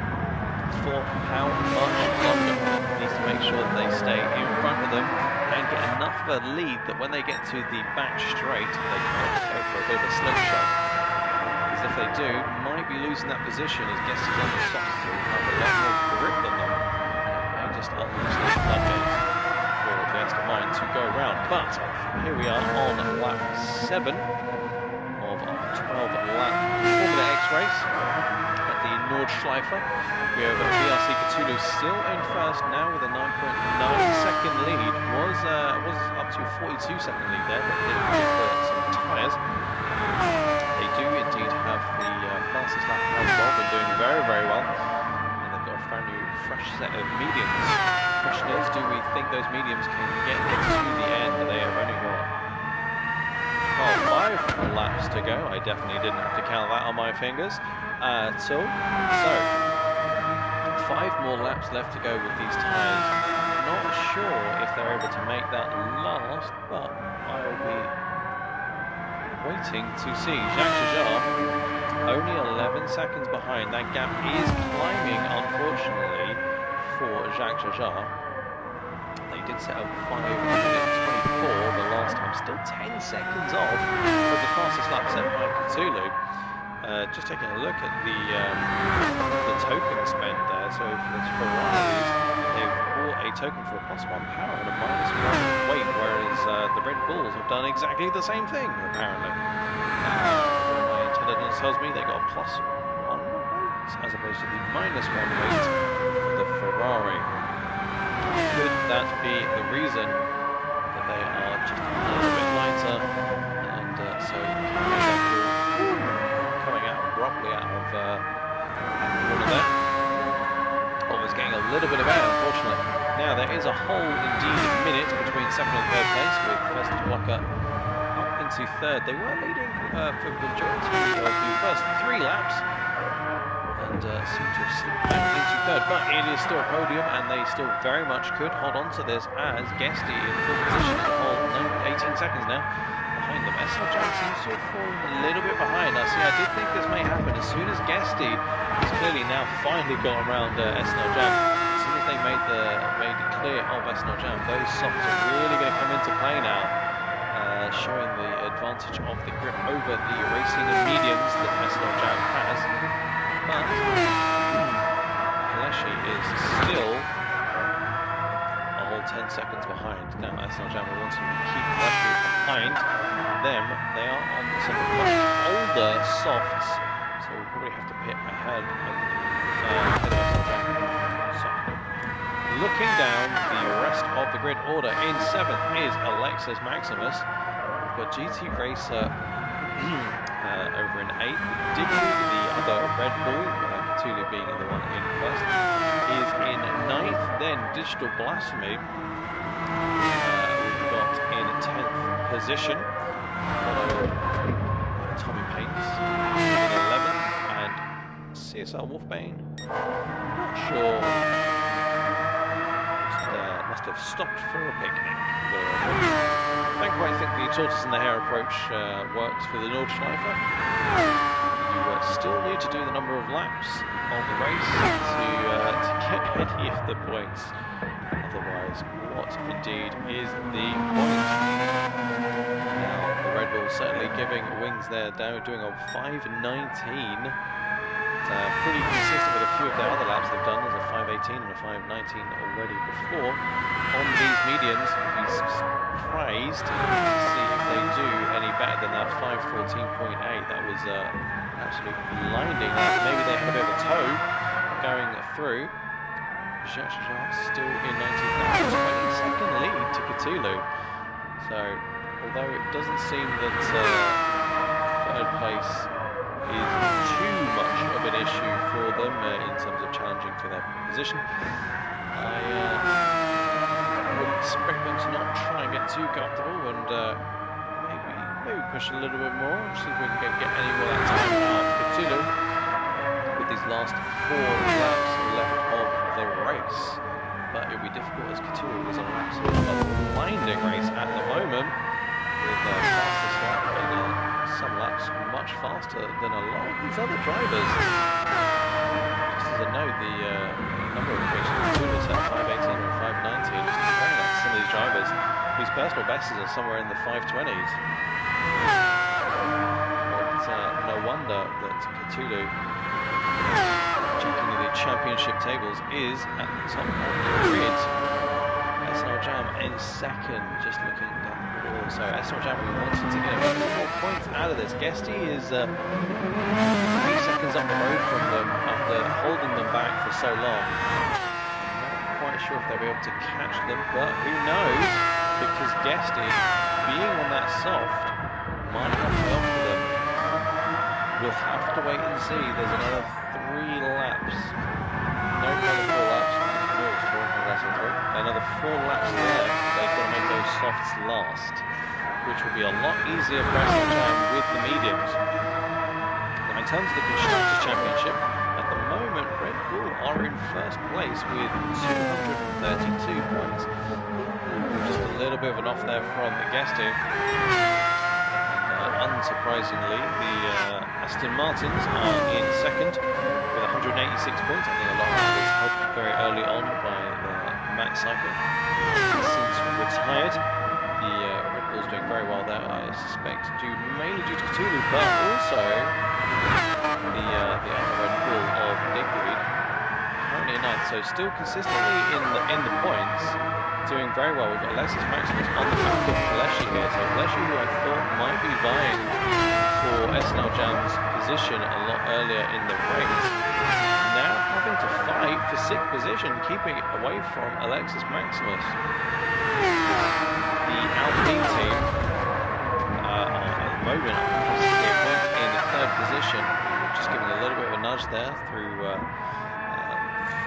for how much longer? Needs to make sure that they stay in front of them and get enough of a lead that when they get to the back straight, they can't go for a bit of a slingshot. Because if they do, might be losing that position as Guesty's on the soft, so will have a lot more grip than them. It may just unleash those floodgates for the Aston Martin to go round. But here we are on lap 7 of our 12-lap Formula X race at the Nordschleife. We have VRC Cthulhu still in first now with a 9.9-second lead. Was up to a 42-second lead there, but didn't get some tyres. They do indeed have the fastest lap as well. Been doing very, very well, and they've got a brand new, fresh set of mediums. Question is, do we think those mediums can get them to the end? They have only got 5 laps to go. I definitely didn't have to count that on my fingers at all. So 5 more laps left to go with these tyres. Not sure if they're able to make that last, but I'll be waiting to see. Jacques Chajard only 11 seconds behind. That gap is climbing, unfortunately, for Jacques Chajard. They did set up 5:24 the last time, still 10 seconds off of the fastest lap set by Cthulhu. Just taking a look at the token spend there. So for the Ferraris, they've bought a token for a +1 power and a -1 weight, whereas the Red Bulls have done exactly the same thing, apparently. My intelligence tells me they got a +1 weight as opposed to the -1 weight for the Ferrari. Could that be the reason that they are just a little bit lighter, and so coming out abruptly out of corner there? Almost getting a little bit of air, unfortunately. Now there is a whole indeed minute between second and third place, with first blocker up into third. They were leading for the majority of the first 3 laps, and seem to have slipped back into third, but it is still a podium and they still very much could hold on to this, as Guesty in full position as a whole, 18 seconds now behind them. SNL Jam seems to have fallen a little bit behind. I did think this may happen as soon as Guesty has clearly now finally got around SNL Jam. As soon as they made it clear of SNL Jam, those softs are really going to come into play now, showing the advantage of the grip over the racing and mediums that SNL Jam has. But Alessi is still a whole 10 seconds behind. Now SNL Jam will want to keep Alessi behind them. They are on some much older softs, so we'll probably have to pit ahead of SNL Jam. So, looking down the rest of the grid order, in 7th is Alexis Maximus. We've got GT Racer over in 8th. Diggy, the other Red Bull, Cthulhu being the one in first, is in 9th. Then Digital Blasphemy we've got in 10th position, followed by Tommy Paints in 11th, and CSR Wolfbane, not sure, must have stopped for a picnic. I don't quite think the tortoise and the hare approach works for the Nordschleife. You still need to do the number of laps of the race to get any of the points. Otherwise, what indeed is the point? Now, the Red Bull certainly giving wings there, doing a 5:19. Pretty consistent with a few of their other laps they've done. There's a 5:18 and a 5:19 already before. On these mediums, he's surprised to see if they do any better than that 5:14.8. That was absolutely blinding. Maybe they had a bit of a toe going through. Jacques Chajard still in 19th, 22nd lead to Cthulhu. So, although it doesn't seem that third place is too much of an issue for them in terms of challenging for their position. I would expect them to not try and get too comfortable and maybe push a little bit more and see if we can get any more of that time out of Cthulhu with these last 4 laps left of the race. But it'll be difficult as Cthulhu is an absolute blinding race at the moment with fastest lap and some laps much faster than a lot of these other drivers. Just as a note, the number of races Cthulhu set 5:18 and 5:19, just comparing that to some of these drivers whose personal bests are somewhere in the 5:20s. But no wonder that Cthulhu, checking the championship tables, is at the top of the grid. SNL Jam in second, just looking down the middle. So SNL Jam, we wanted to get a few more points out of this. Guesty is 3 seconds up the road from them after holding them back for so long. I'm not quite sure if they'll be able to catch them, but who knows? Because Guesty, being on that soft, might not be off for them. We'll have to wait and see. There's another 3 laps. No further 4 laps. Another 4 laps left. They've got to make those softs last, which will be a lot easier for SNL Jam with the mediums. Now, in terms of the Constructors' Championship, at the moment, Red Bull are in first place with 232 points. Just a little bit of an off there from the Guesty. Unsurprisingly, the Aston Martins are in second with 186 points. I think a lot of that was helped very early on by the Matt cycle. Since retired, the Red Bull's doing very well there, I suspect, mainly due to Cthulhu, but also the other Red Bull of Digweed, currently in 9th, so still consistently in the points, doing very well. We've got Alexis Maximus on the back of Fleshi here, so Fleshi, who I thought might be vying for SNL Jam's position a lot earlier in the race, now having to fight for 6th position, keeping it away from Alexis Maximus. The Alpine team are at the moment in 3rd position, just giving a little bit of a nudge there through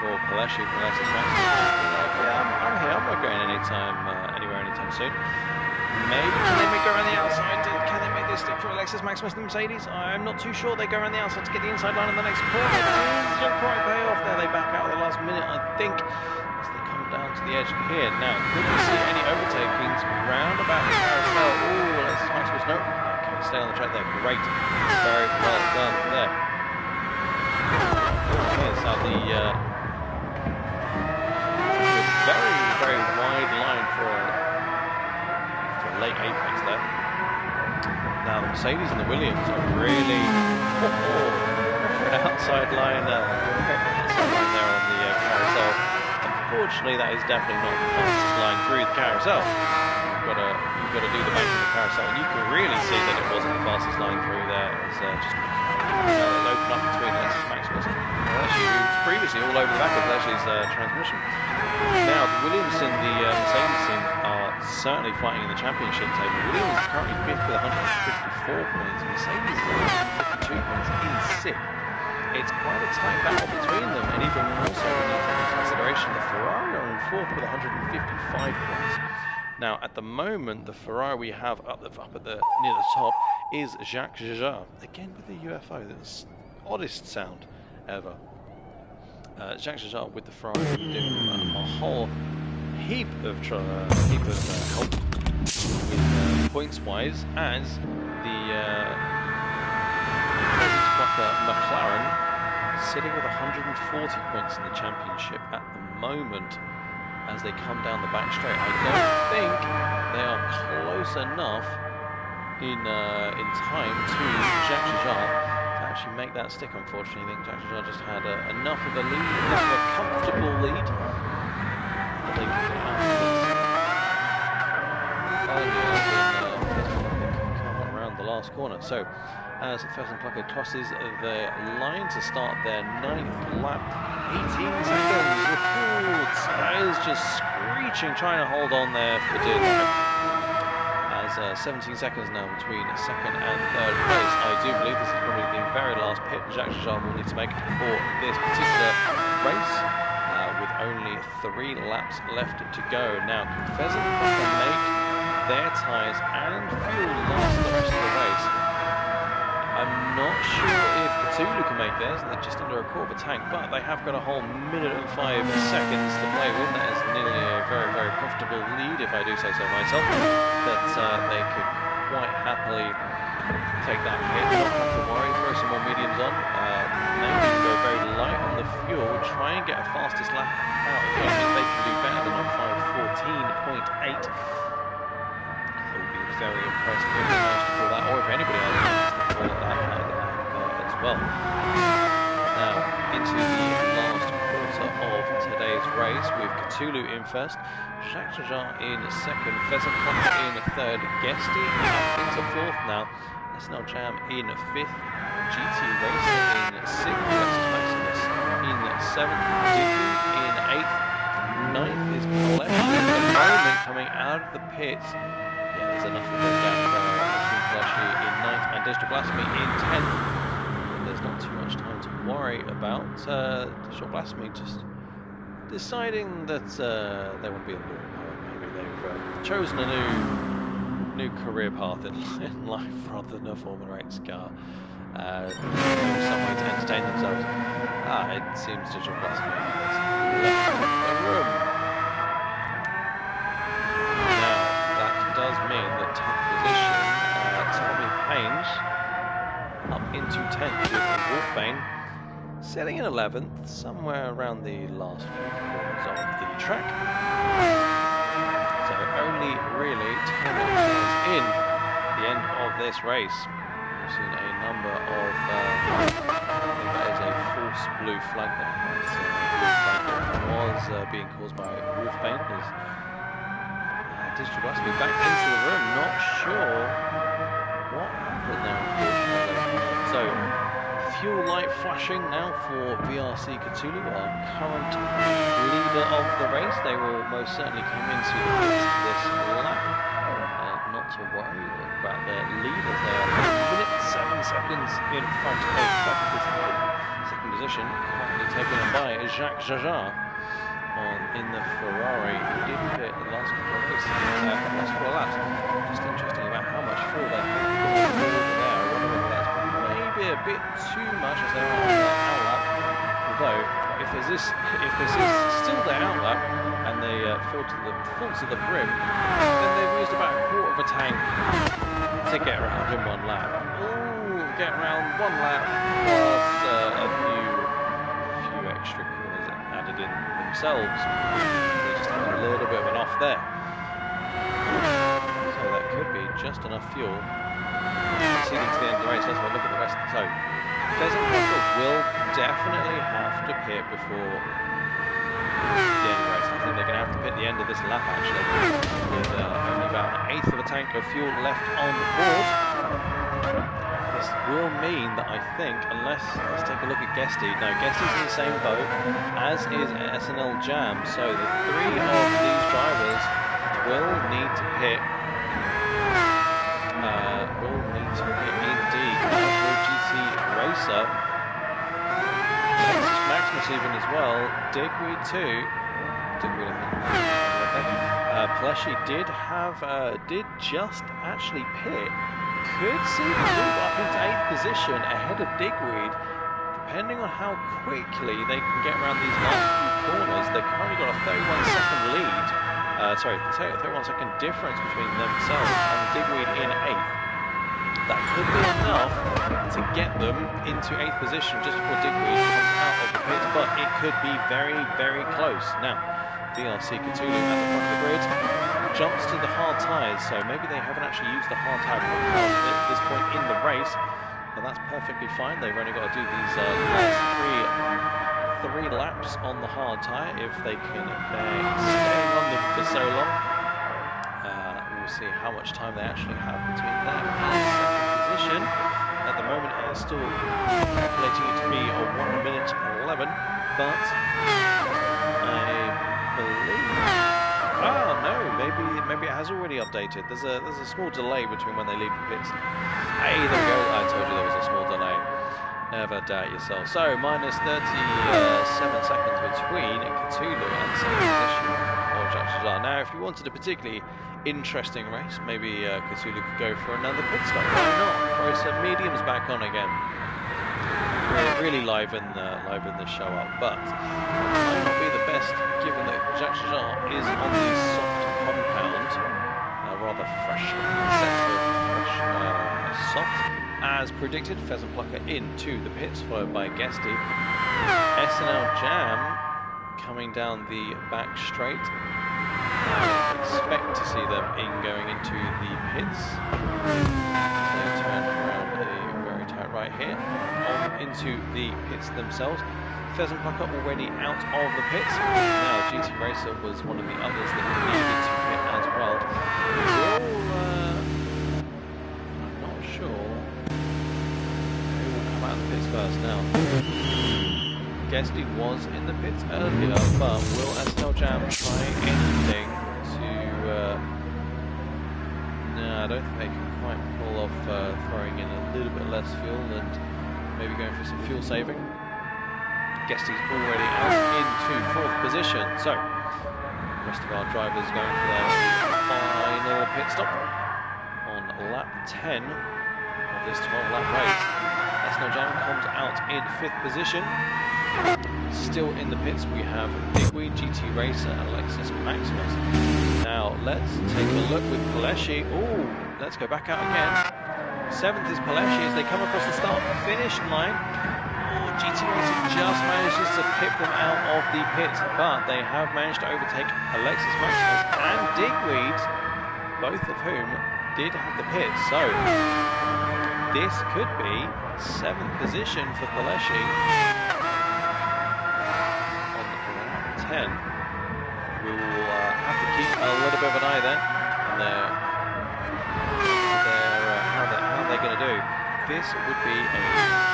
for Paleshi from Alexis Maximus. Yeah, I'm here, I'm not going anywhere anytime soon. Maybe can they go around the outside? Can they make this stick for Alexis Maximus and Mercedes? I'm not too sure. They go around the outside to get the inside line on the next corner. It doesn't quite pay off there. They back out at the last minute, I think, as they come down to the edge here. Now, could we see any overtakings round about the carousel? Ooh, Alexis Maximus, no. Okay, stay on the track there. Great. Very well done there. Here's how the very, very wide line for a late apex there. Now the Mercedes and the Williams are really outside line there on the carousel. Unfortunately, that is definitely not the fastest line through the carousel. You've got to do the bank of the carousel, and you can really see that it wasn't the fastest line through there. It was just open up between Alexis Maximus and Fleshi, who was previously all over the back of Fleshi's transmission. Now the Williams and the Mercedes team are certainly fighting in the championship table. Williams is currently 5th with 154 points. Mercedes is 152 points in 6th. It's quite a tight battle between them, and even more so when you take into consideration the Ferrari are in 4th with 155 points. Now, at the moment, the Ferrari we have up at the near the top is Jacques Jajar, again with the UFO. That's the oddest sound ever. Jacques Jajar with the Ferrari doing a whole heap of help with points-wise, as the McLaren sitting with 140 points in the championship at the moment as they come down the back straight. I don't think they are close enough in time to Jacques Jajar to actually make that stick, unfortunately. I think Jacques Jajar just had enough of a lead, enough of a comfortable lead. I think come around the last corner. So as Fersen Plucker crosses the line to start their 9th lap, 18 seconds. Records. Is just screeching, trying to hold on there for dear life. As 17 seconds now between second and third place. I do believe this is probably the very last pit Jacques Jean will need to make for this particular race, with only 3 laps left to go. Now, can Pheasant make their tyres and fuel last the rest of the race? I'm not sure if Cthulhu can make theirs. They're just under a quarter of a tank, but they have got a whole minute and 5 seconds to play with. That is nearly a very, very comfortable lead, if I do say so myself, that they could quite happily take that hit, not have to worry, throw some more mediums on, maybe go very light on the fuel, try and get a fastest lap out again. If they can do better than a 5:14.8, it would be very impressive if they managed to pull that, or if anybody else managed to pull that as well. Now, into the last quarter of today's race, with Cthulhu in first, Jacques Jean in second, Pheasant in third, Guesty up into fourth now, SNL Jam in fifth, GT Racer in sixth, West Maximus in seventh, Digby in eighth, ninth is Flesh at the moment coming out of the pits. Yeah, there's enough of a gap between Fleshy in ninth and Digital Blasphemy in 10th. There's not too much time to worry about. Digital Blasphemy just deciding that they want to be a little bit. Maybe they've chosen a new career path in life rather than a Formula 8 car. Some way to entertain themselves. It seems Digital Blasphemy has left the room. Now, that does mean that 10th position, Tommy Paynes up into 10th with Wolfbane, sitting in 11th, somewhere around the last few corners of the track. So only really 10 minutes in the end of this race. We've seen a number of, I think that is a false blue flag there. That's a blue flag that was being caused by Wolfbane. Digital Blasphemy back into the room, not sure what happened there, unfortunately. So, fuel light flashing now for VRC Cthulhu, our current leader of the race. They will most certainly come into this lap. Not to worry about their lead, as they are 1 minute 7 seconds in front of second position, currently taken by Jacques Jean in the Ferrari, who did pit the last couple of races, last 4 laps. Just interesting about how much fuel they have over there. I wonder whether that's maybe a bit too much as they're on their outlap. Although, if this is still their outlap and they fall to the brim, then they've used about a quarter of a tank to get around in 1 lap. Ooh, get around 1 lap plus a few extra corners added in themselves. They just have a little bit of an off there. So that could be just enough fuel. Proceeding to the end of the race, let's have a look at the rest. So, Pheasant will definitely have to pit before the end of the race. I think they're going to have to pit the end of this lap, actually, with only about 1/8 of a tank of fuel left on board. This will mean that I think, unless, let's take a look at Guesty. No, Guesty's in the same boat, as is SNL Jam. So the 3 of these drivers will need to pit. Indeed. As will GC Racer. Maximus even as well. Digweed too. Digweed, I think. Fleshy did just actually pit. Could see the move up into 8th position ahead of Digweed, depending on how quickly they can get around these last few corners. They've currently got a 31-second lead. 31-second difference between themselves and Digweed in 8th. That could be enough to get them into 8th position just before Digweed comes out of the pits, but it could be very, very close. Now, VRC Cthulhu at the front of the grid jumps to the hard tyres, so maybe they haven't actually used the hard tyre compound at this point in the race, but that's perfectly fine. They've only got to do these last three laps on the hard tyre if they can bear staying on them for so long. We'll see how much time they actually have between them and second position. At the moment, it's still calculating it to be a 1 minute 11, but I believe Ah, no, maybe it has already updated. There's a small delay between when they leave the pits. Hey, there we go. I told you there was a small delay. Never doubt yourself. So, minus 37 seconds between Cthulhu and second position of Jacques Chazard. Now, if you wanted a particularly interesting race, maybe Cthulhu could go for another pit stop. Why not? Throw some mediums back on again. Really liven the show up, but it might not be the best given that Jacques Chazard is on the soft compound, rather fresh, soft. As predicted, Pheasant Plucker into the pits, followed by Guesty. SNL Jam coming down the back straight. I expect to see them going into the pits. They turn around a very tight right here, on into the pits themselves. Pheasant Plucker already out of the pits. Now GT Racer was one of the others that needed to pit as well. I'm not sure who will come out of the pits first now. Guesty was in the pits earlier, but will SNL Jam try anything to... no, I don't think they can quite pull off throwing in a little bit less fuel and maybe going for some fuel saving. Guesty's already out into fourth position, so the rest of our drivers going for their final pit stop on lap 10 of this 12-lap race. SNL Jam comes out in fifth position. Still in the pits we have Bigweed, GT Racer, and Alexis Maximus. Now let's take a look with Paleshi. Oh, let's go back out again. Seventh is Paleshi as they come across the start-finish line. Oh, GT Racer just manages to pip them out of the pits, but they have managed to overtake Alexis Maximus and Digweed, both of whom did have the pits. So this could be seventh position for Paleshi. 10. We will have to keep a little bit of an eye there on how they're going to do. This would be a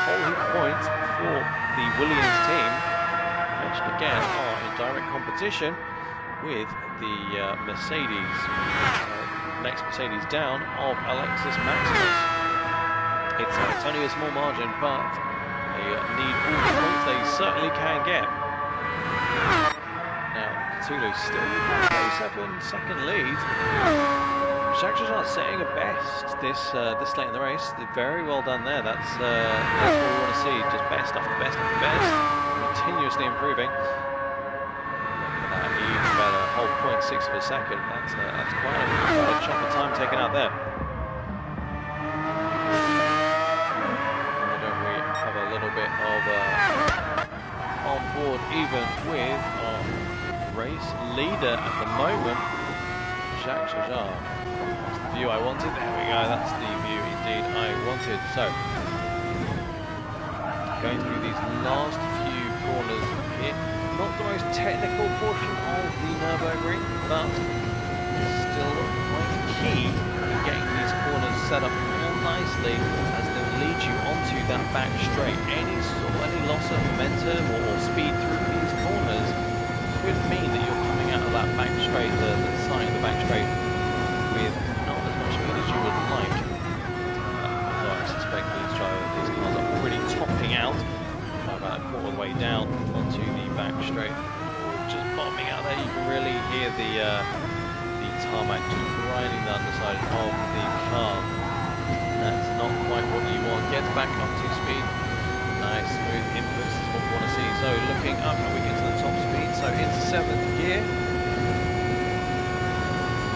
whole heap of points for the Williams team, which again are in direct competition with the Mercedes, next Mercedes down of Alexis Maximus. It's only a small margin, but they need all the points they certainly can get. Cthulhu still with 37-second lead. Jacques Chazard setting a best this late in the race. Very well done there. That's what we want to see. Just best after best after best, continuously improving. Even better, whole 0.6 of a second. That's quite a chunk of time taken out there. Why don't we have a little bit of on board even with our race leader at the moment, Jacques Chazard. That's the view I wanted. There we go. That's the view indeed I wanted. So, going through these last few corners here. Not the most technical portion of the Nurburgring, but still quite key in getting these corners set up more nicely as they'll lead you onto that back straight. Any loss of momentum or speed through these corners could mean that you're coming out of that back straight, the side of the back straight, with not as much speed as you would like. So I suspect these cars are already topping out by about a quarter of the way down onto the back straight. Just bottoming out there, you can really hear the tarmac just grinding the underside of the car. That's not quite what you want. Gets back up to speed. Nice smooth inputs is what we want to see. So looking up and we get to the top speed. So into 7th gear. I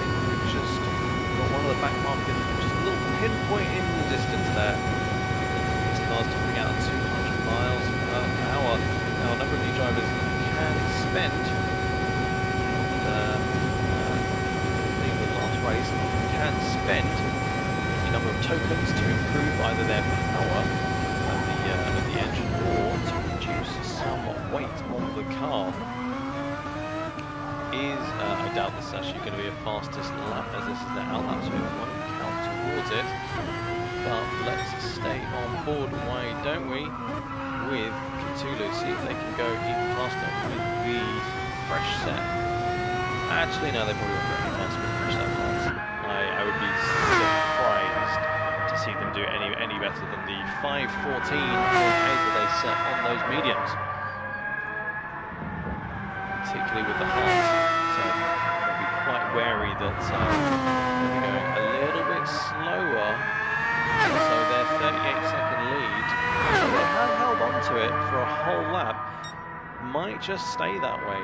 think we've just got one of the back markers, just a little pinpoint in the distance there. This car's topping out at 200 miles per hour. Now a number of new drivers can spend the last race can spend a number of tokens to improve either their power of the engine or to reduce some weight on the car. I doubt this is actually going to be a fastest lap as this is the outlap, so it won't count towards it. But let's stay on board, why don't we, with Cthulhu, see if they can go even faster with the fresh set. Actually, no, they probably won't very fast to finish that pass. I would be surprised to see them do any better than the 5:14.8 that they set on those mediums, particularly with the heart. So I'll be quite wary that they'll be going a little bit slower. So their 38-second lead, they have held on to it for a whole lap, might just stay that way.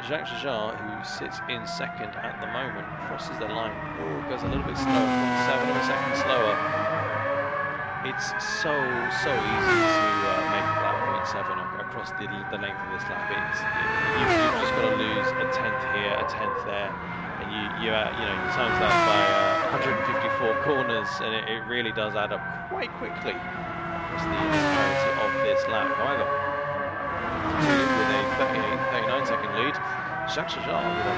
Jacques Jajar, who sits in second at the moment, crosses the line. Oh, goes a little bit slower, 0.7 of a second slower. It's so easy to make that 0.7 across the length of this lap. You've just got to lose a tenth here, a tenth there, and you times that by 154 corners, and it really does add up quite quickly across the entirety of this lap. However, with a 39-second lead, Jacques Jajar with a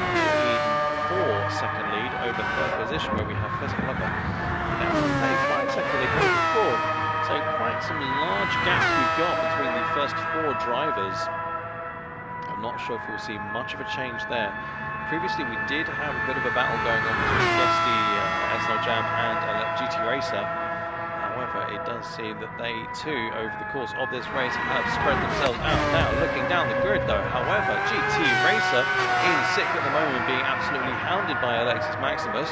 44-second lead over third position, where we have Fezzik Lover now 35-second lead over fourth. So quite some large gaps we've got between the first four drivers. I'm not sure if we'll see much of a change there. Previously, we did have a bit of a battle going on between Guesty, SNL Jam, and GT Racer. However, it does seem that they too, over the course of this race, have spread themselves out. Now, looking down the grid though, however, GT Racer in sixth at the moment, being absolutely hounded by Alexis Maximus.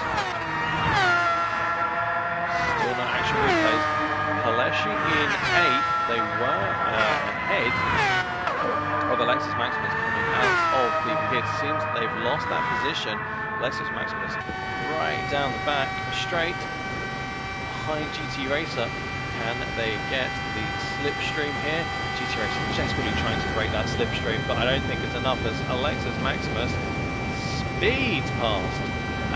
Still no action replays. Paleshi in eighth. They were ahead of Alexis Maximus coming out of the pit. Seems that they've lost that position. Alexis Maximus right down the back straight behind GT Racer. Can they get the slipstream here? GT Racer desperately trying to break that slipstream, but I don't think it's enough as Alexis Maximus speeds past,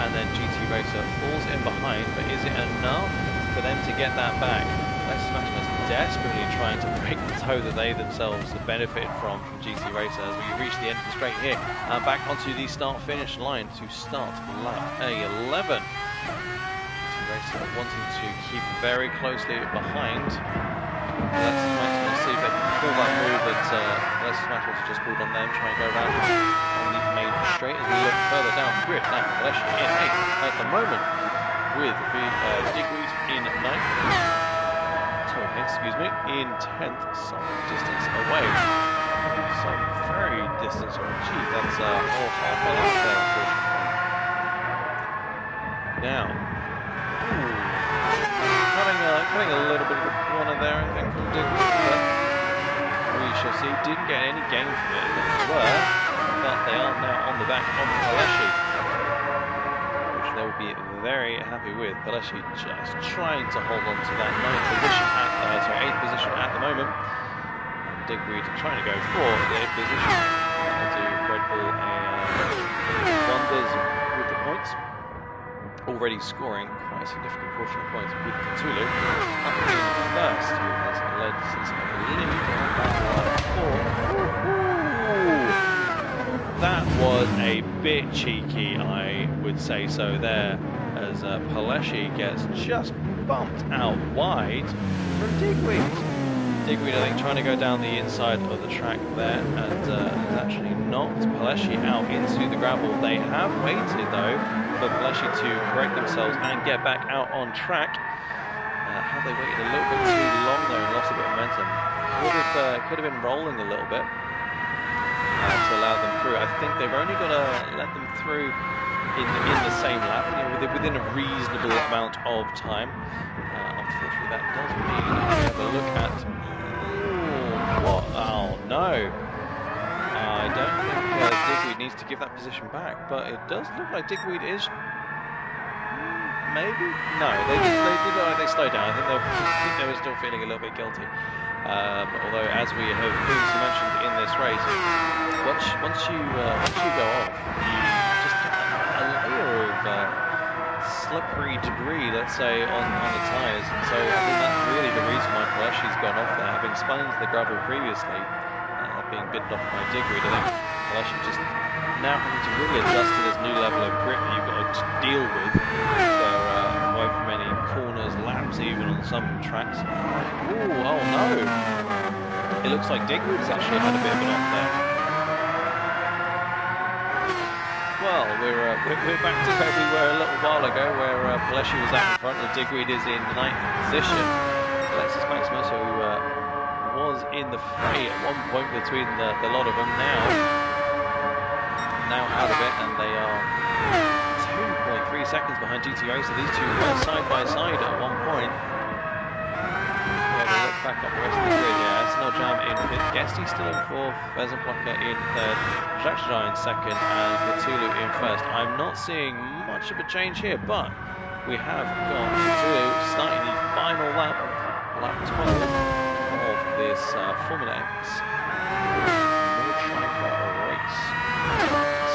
and then GT Racer falls in behind. But is it enough for them to get that back? Alexis Maximus desperately trying to break the toe that they themselves have benefited from GT Racer as we reach the end of the straight here, and back onto the start-finish line to start lap 11. GT Racer wanting to keep very closely behind Alexis Maximus, see if they can pull that move that Alexis Maximus has just pulled on them, try and go around on the main straight as we look further down the grid. Now, Paleshi in 8th at the moment with Digweed in 9th. Excuse me, in 10th, some distance away. Some very distance away. Gee, that's all half a lap there, unfortunately. Now, cutting a little bit of a corner there, I think, from Digweed, but we shall see. Didn't get any gain from it, they were, but they are now on the back of Paleshi, which they will be very happy with. Paleshi just trying to hold on to that 8th position at the moment. Digweed trying to go for the 8th position. That'll do Red Bull wonders with the points. Already scoring quite a significant portion of points with Cthulhu up in first, who has led since I believe that was a bit cheeky, I would say so there, as Paleshi gets just bumped out wide from Digweed. Digweed, I think, trying to go down the inside of the track there, and has actually knocked Paleshi out into the gravel. They have waited though for Paleshi to correct themselves and get back out on track. Have they waited a little bit too long though and lost a bit of momentum? Could have been rolling a little bit to allow them through. I think they've only got to let them through in the same lap, within a reasonable amount of time. Unfortunately, that does mean we have a look at. Oh no! I don't think Digweed needs to give that position back, but it does look like Digweed is. Maybe? No, they did look like they slowed down. I think they were still feeling a little bit guilty. Although, as we have previously mentioned in this race, once you go off, you just get a layer of slippery debris, let's say, on the tyres. And so I think that's really the reason why Paleshi's gone off there, having spun into the gravel previously, being bitten off by Digweed. I think Paleshi just now having to really adjust to this new level of grip that you've got to deal with for however many corners, laps even on some tracks. Ooh, oh no! It looks like Digweed's actually had a bit of an off there. Well, we're back to where we were a little while ago, where Paleshi was out in front and Digweed is in 9th position. Alexis Maximus, who was in the fray at one point between the lot of them, now out of it, and they are 2.3 seconds behind GTO, so these two were side by side at one point. Look back up the rest of the grid. Yeah, SNL Jam in 5th, Guesty still in 4th, Pheasant Plucker in 3rd, Rd9 in 2nd, and Cthulhu in 1st. I'm not seeing much of a change here, but we have got Cthulhu starting the final lap 12 of this Formula X Nordschleife race.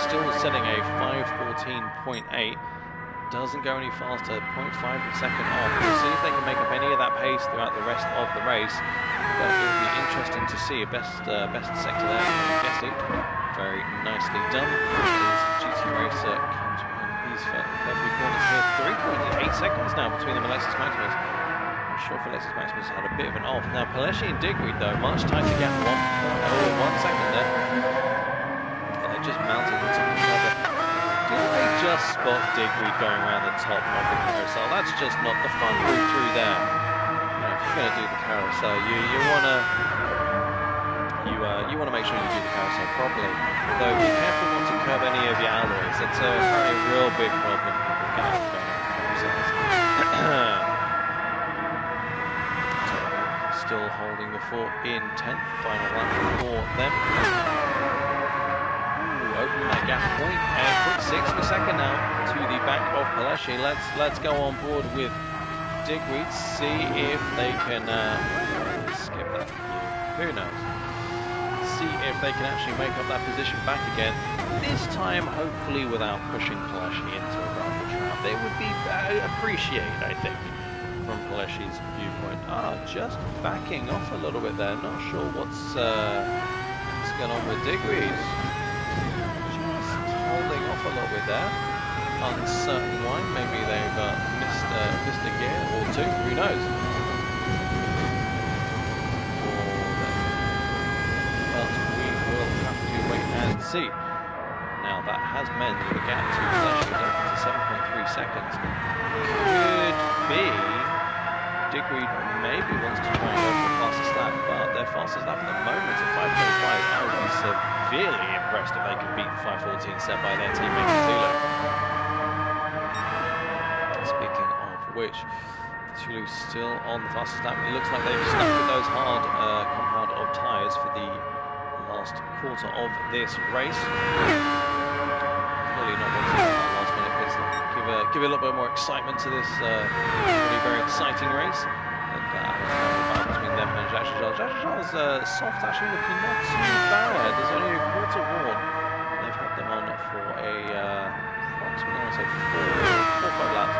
Still setting a 5:14.8. Doesn't go any faster, 0.5 second off. We'll see if they can make up any of that pace throughout the rest of the race. But it will be interesting to see. Best sector there. Guesty, very nicely done. As GT Racer comes behind these first 3 corners here. 3.8 seconds now between them and Alexis Maximus. I'm sure if Alexis Maximus had a bit of an off. Now Paleshi and Digweed though, much tighter gap, 1 second there. And they just mounted the top of each other. Did they just spot Digweed going around the top of the carousel? That's just not the fun route through there. You know, if you're going to do the carousel, you want to make sure you do the carousel properly. Though be careful not to curb any of your alloys. That's apparently a real big problem with carousels. Still holding the fort in 10th, final lap for them. Open that gap, 0.6 of a second now to the back of Paleshi. Let's go on board with Digweed, see if they can skip that. Who knows? See if they can actually make up that position back again. This time, hopefully, without pushing Paleshi into a rumble trap. They would be appreciated, I think, from Paleshi's viewpoint. Just backing off a little bit there. Not sure what's going on with Digweed. Holding off a little bit there, uncertain why. Maybe they've missed a gear or two, who knows? But we will have to wait and see. Now that has meant the gap to Paleshi is open to 7.3 seconds. Could be Digweed maybe wants to try and go for the fastest lap, but their fastest lap at the moment is 5.5. I would be severely impressed if they could beat 5:14 set by their teammate Cthulhu. Speaking of which, Cthulhu still on the fastest lap. It looks like they've stuck with those hard compound of tyres for the last quarter of this race. Clearly not wanting that last minute pit stop. Give a little bit more excitement to this really very exciting race. And between them and Jashjal's soft actually looking not too bad. There's only a quarter worn. They've had them on for approximately, I would say, 4 or 5 laps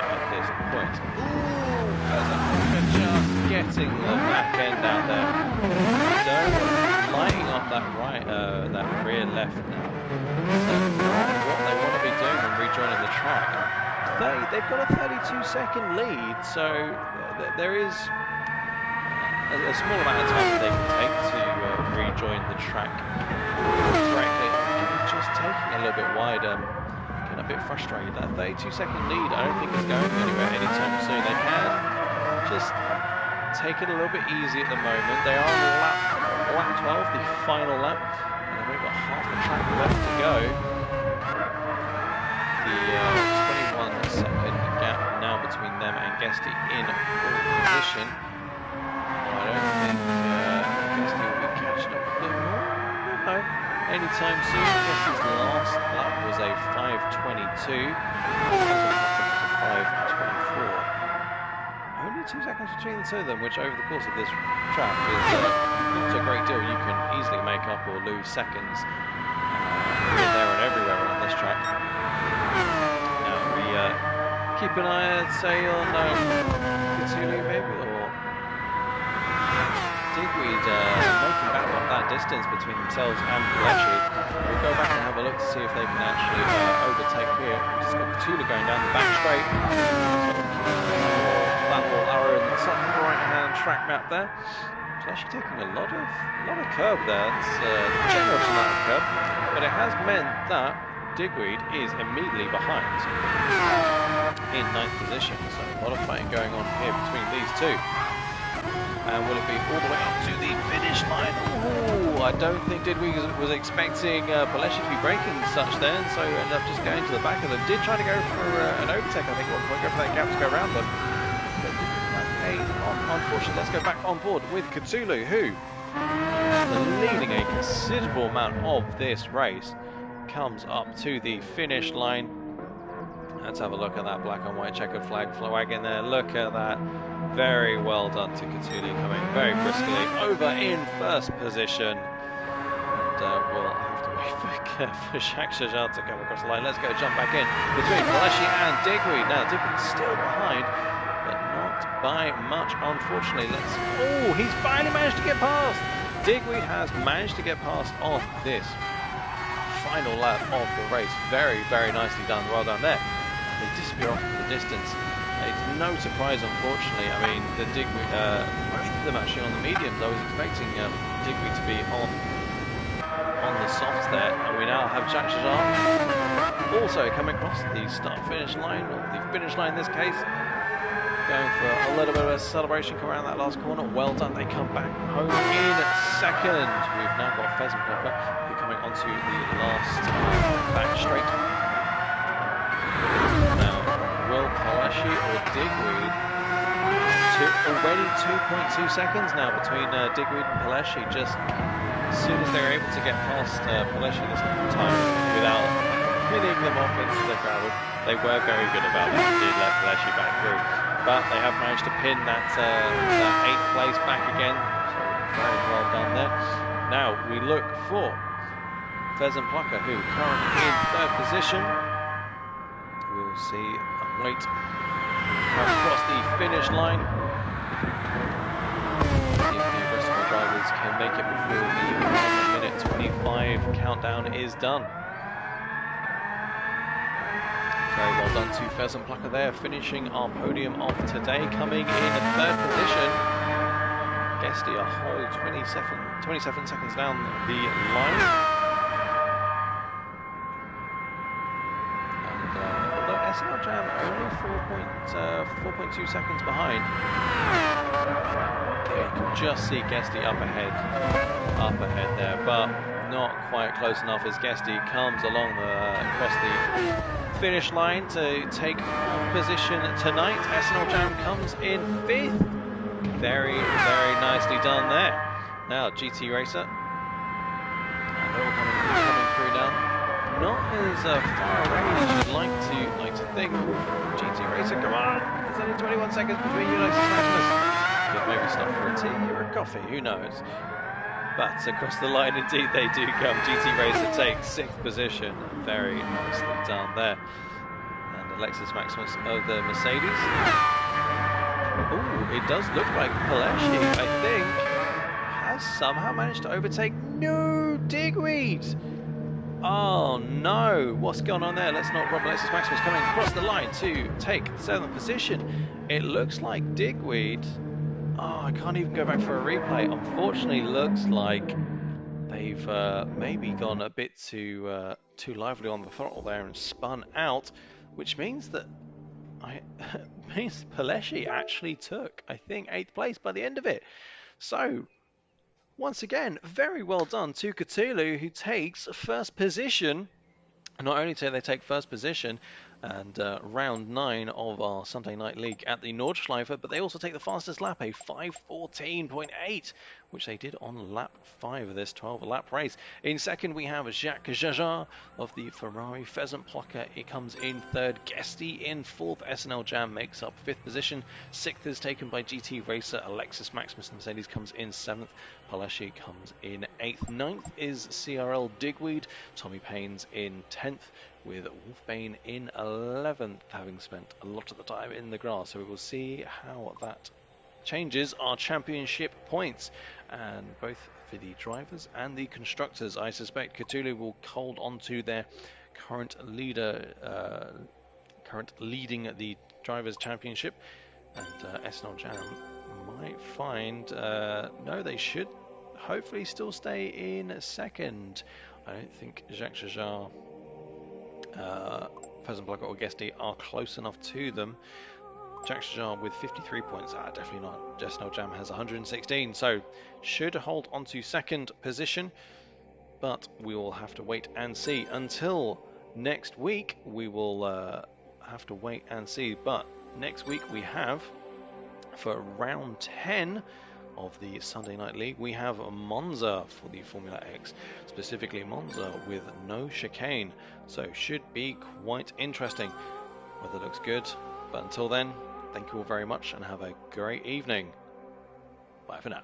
at this point. Ooh, just getting the back end out there. Lighting up that that rear left now. So what they want to be doing when rejoining the track. They've got a 32-second lead, so there is a small amount of time that they can take to rejoin the track correctly. Just taking a little bit wider, getting a bit frustrated. That 32-second lead, I don't think is going anywhere anytime soon. They can just take it a little bit easy at the moment. They are on lap 12, the final lap, and they've only got half the track left to go. The 21-second gap now between them and Guesty in pole position. I don't think Guesty will be catching up with them. No, anytime soon. Guesty's last lap was a 5:22. 5:24. Only 2 seconds between the two of them, which over the course of this track is not a great deal. You can easily make up or lose seconds here, there and everywhere on this track. Keep an eye, I'd say, on Cthulhu maybe, or Digweed making back up that distance between themselves and Paleshi. We'll go back and have a look to see if they can actually overtake here. We've just got Cthulhu going down the back straight. That little arrow in the top right-hand track map there. It's actually taking a lot of curb there. It's a generous amount of curb, but it has meant that Digweed is immediately behind in 9th position. So a lot of fighting going on here between these two. And will it be all the way up to the finish line? Ooh, I don't think Digweed was expecting Paleshi to be breaking such then, so ended up just going to the back of them. Did try to go for an overtake, I think, at one point, go for that gap to go around them. But didn't quite pay off, unfortunately. Let's go back on board with Cthulhu, who, leading a considerable amount of this race, comes up to the finish line. Let's have a look at that black and white checkered flag wagon there. Look at that. Very well done to Cthulhu, coming very briskly over in first position. And we'll have to wait for Jacques Chazard to come across the line. Let's go jump back in between Paleshi and Digweed. Now Digweed's still behind, but not by much, unfortunately. Oh, he's finally managed to get past. Digweed has managed to get past on this final lap of the race. Very, very nicely done. Well done there. They disappear off in the distance. It's no surprise, unfortunately. I mean, the Digweed, both of them actually on the mediums. I was expecting Digweed to be on the softs there, and we now have Jacques Chazard also coming across the start-finish line, or the finish line in this case, going for a little bit of a celebration, come around that last corner. Well done. They come back home in second. We've now got Pheasant Plucker coming onto the last back straight. Now, will Paleshi or Digweed? Already 2.2 seconds now between Digweed and Paleshi. Just as soon as they were able to get past Paleshi this time without hitting them off into the gravel, they were very good about that. Did let Paleshi back through, but they have managed to pin that 8th place back again. So very well done there. Now we look for Pheasant Plucker, who currently in 3rd position. We'll see and wait. Come across the finish line. If the rest of the drivers can make it before the 1 minute 25 countdown is done. Very well done to Pheasant Plucker there, finishing our podium off today, coming in 3rd position. Guesty a whole 27 seconds down the line. SNL Jam only 4.2 seconds behind. You can just see Guesty up ahead there, but not quite close enough as Guesty comes along across the finish line to take position tonight. SNL Jam comes in 5th. Very, very nicely done there. Now GT Racer, and they're all coming through now. Not as far away as you'd like to think. GT Racer, come on! There's only 21 seconds between you and Maximus. Could maybe stop for a tea or a coffee, who knows? But across the line, indeed, they do come. GT Racer takes 6th position. Very nicely done there. And Alexis Maximus of the Mercedes. Oh, it does look like Paleshi, I think, has somehow managed to overtake Digweed. Oh no, what's going on there? Let's not rob Alexis Maximus coming across the line to take 7th position. It looks like Digweed. Oh, I can't even go back for a replay. Unfortunately, looks like they've maybe gone a bit too lively on the throttle there and spun out, which means that Paleshi actually took, I think, 8th place by the end of it. So once again, very well done to Cthulhu, who takes 1st position. Not only do they take 1st position and round 9 of our Sunday Night League at the Nordschleife, but they also take the fastest lap, a 5:14.8, which they did on lap 5 of this 12-lap race. In 2nd, we have Jacques Chazard of the Ferrari. Pheasant Plucker, it comes in 3rd. Guesty in 4th. SNL Jam makes up 5th position. 6th is taken by GT Racer. Alexis Maximus Mercedes comes in 7th. Paleshi comes in 8th. 9th is CRL Digweed. Tommy Payne's in 10th, with Wolfbane in 11th, having spent a lot of the time in the grass. So we will see how that changes our championship points, and both for the drivers and the constructors. I suspect Cthulhu will hold on to their current leader, leading the drivers championship, and SNL Jam might find no, they should hopefully still stay in 2nd. I don't think Jacques Chazard Pheasant Blocker or Guesty are close enough to them. Jack Shajar with 53 points, definitely not. SNL Jam has 116, so should hold on to second position, but we will have to wait and see. Until next week, we will have to wait and see. But next week we have, for round 10 of the Sunday Night League, we have Monza for the Formula X, specifically Monza with no chicane, so should be quite interesting. Weather looks good, but until then, thank you all very much and have a great evening. Bye for now.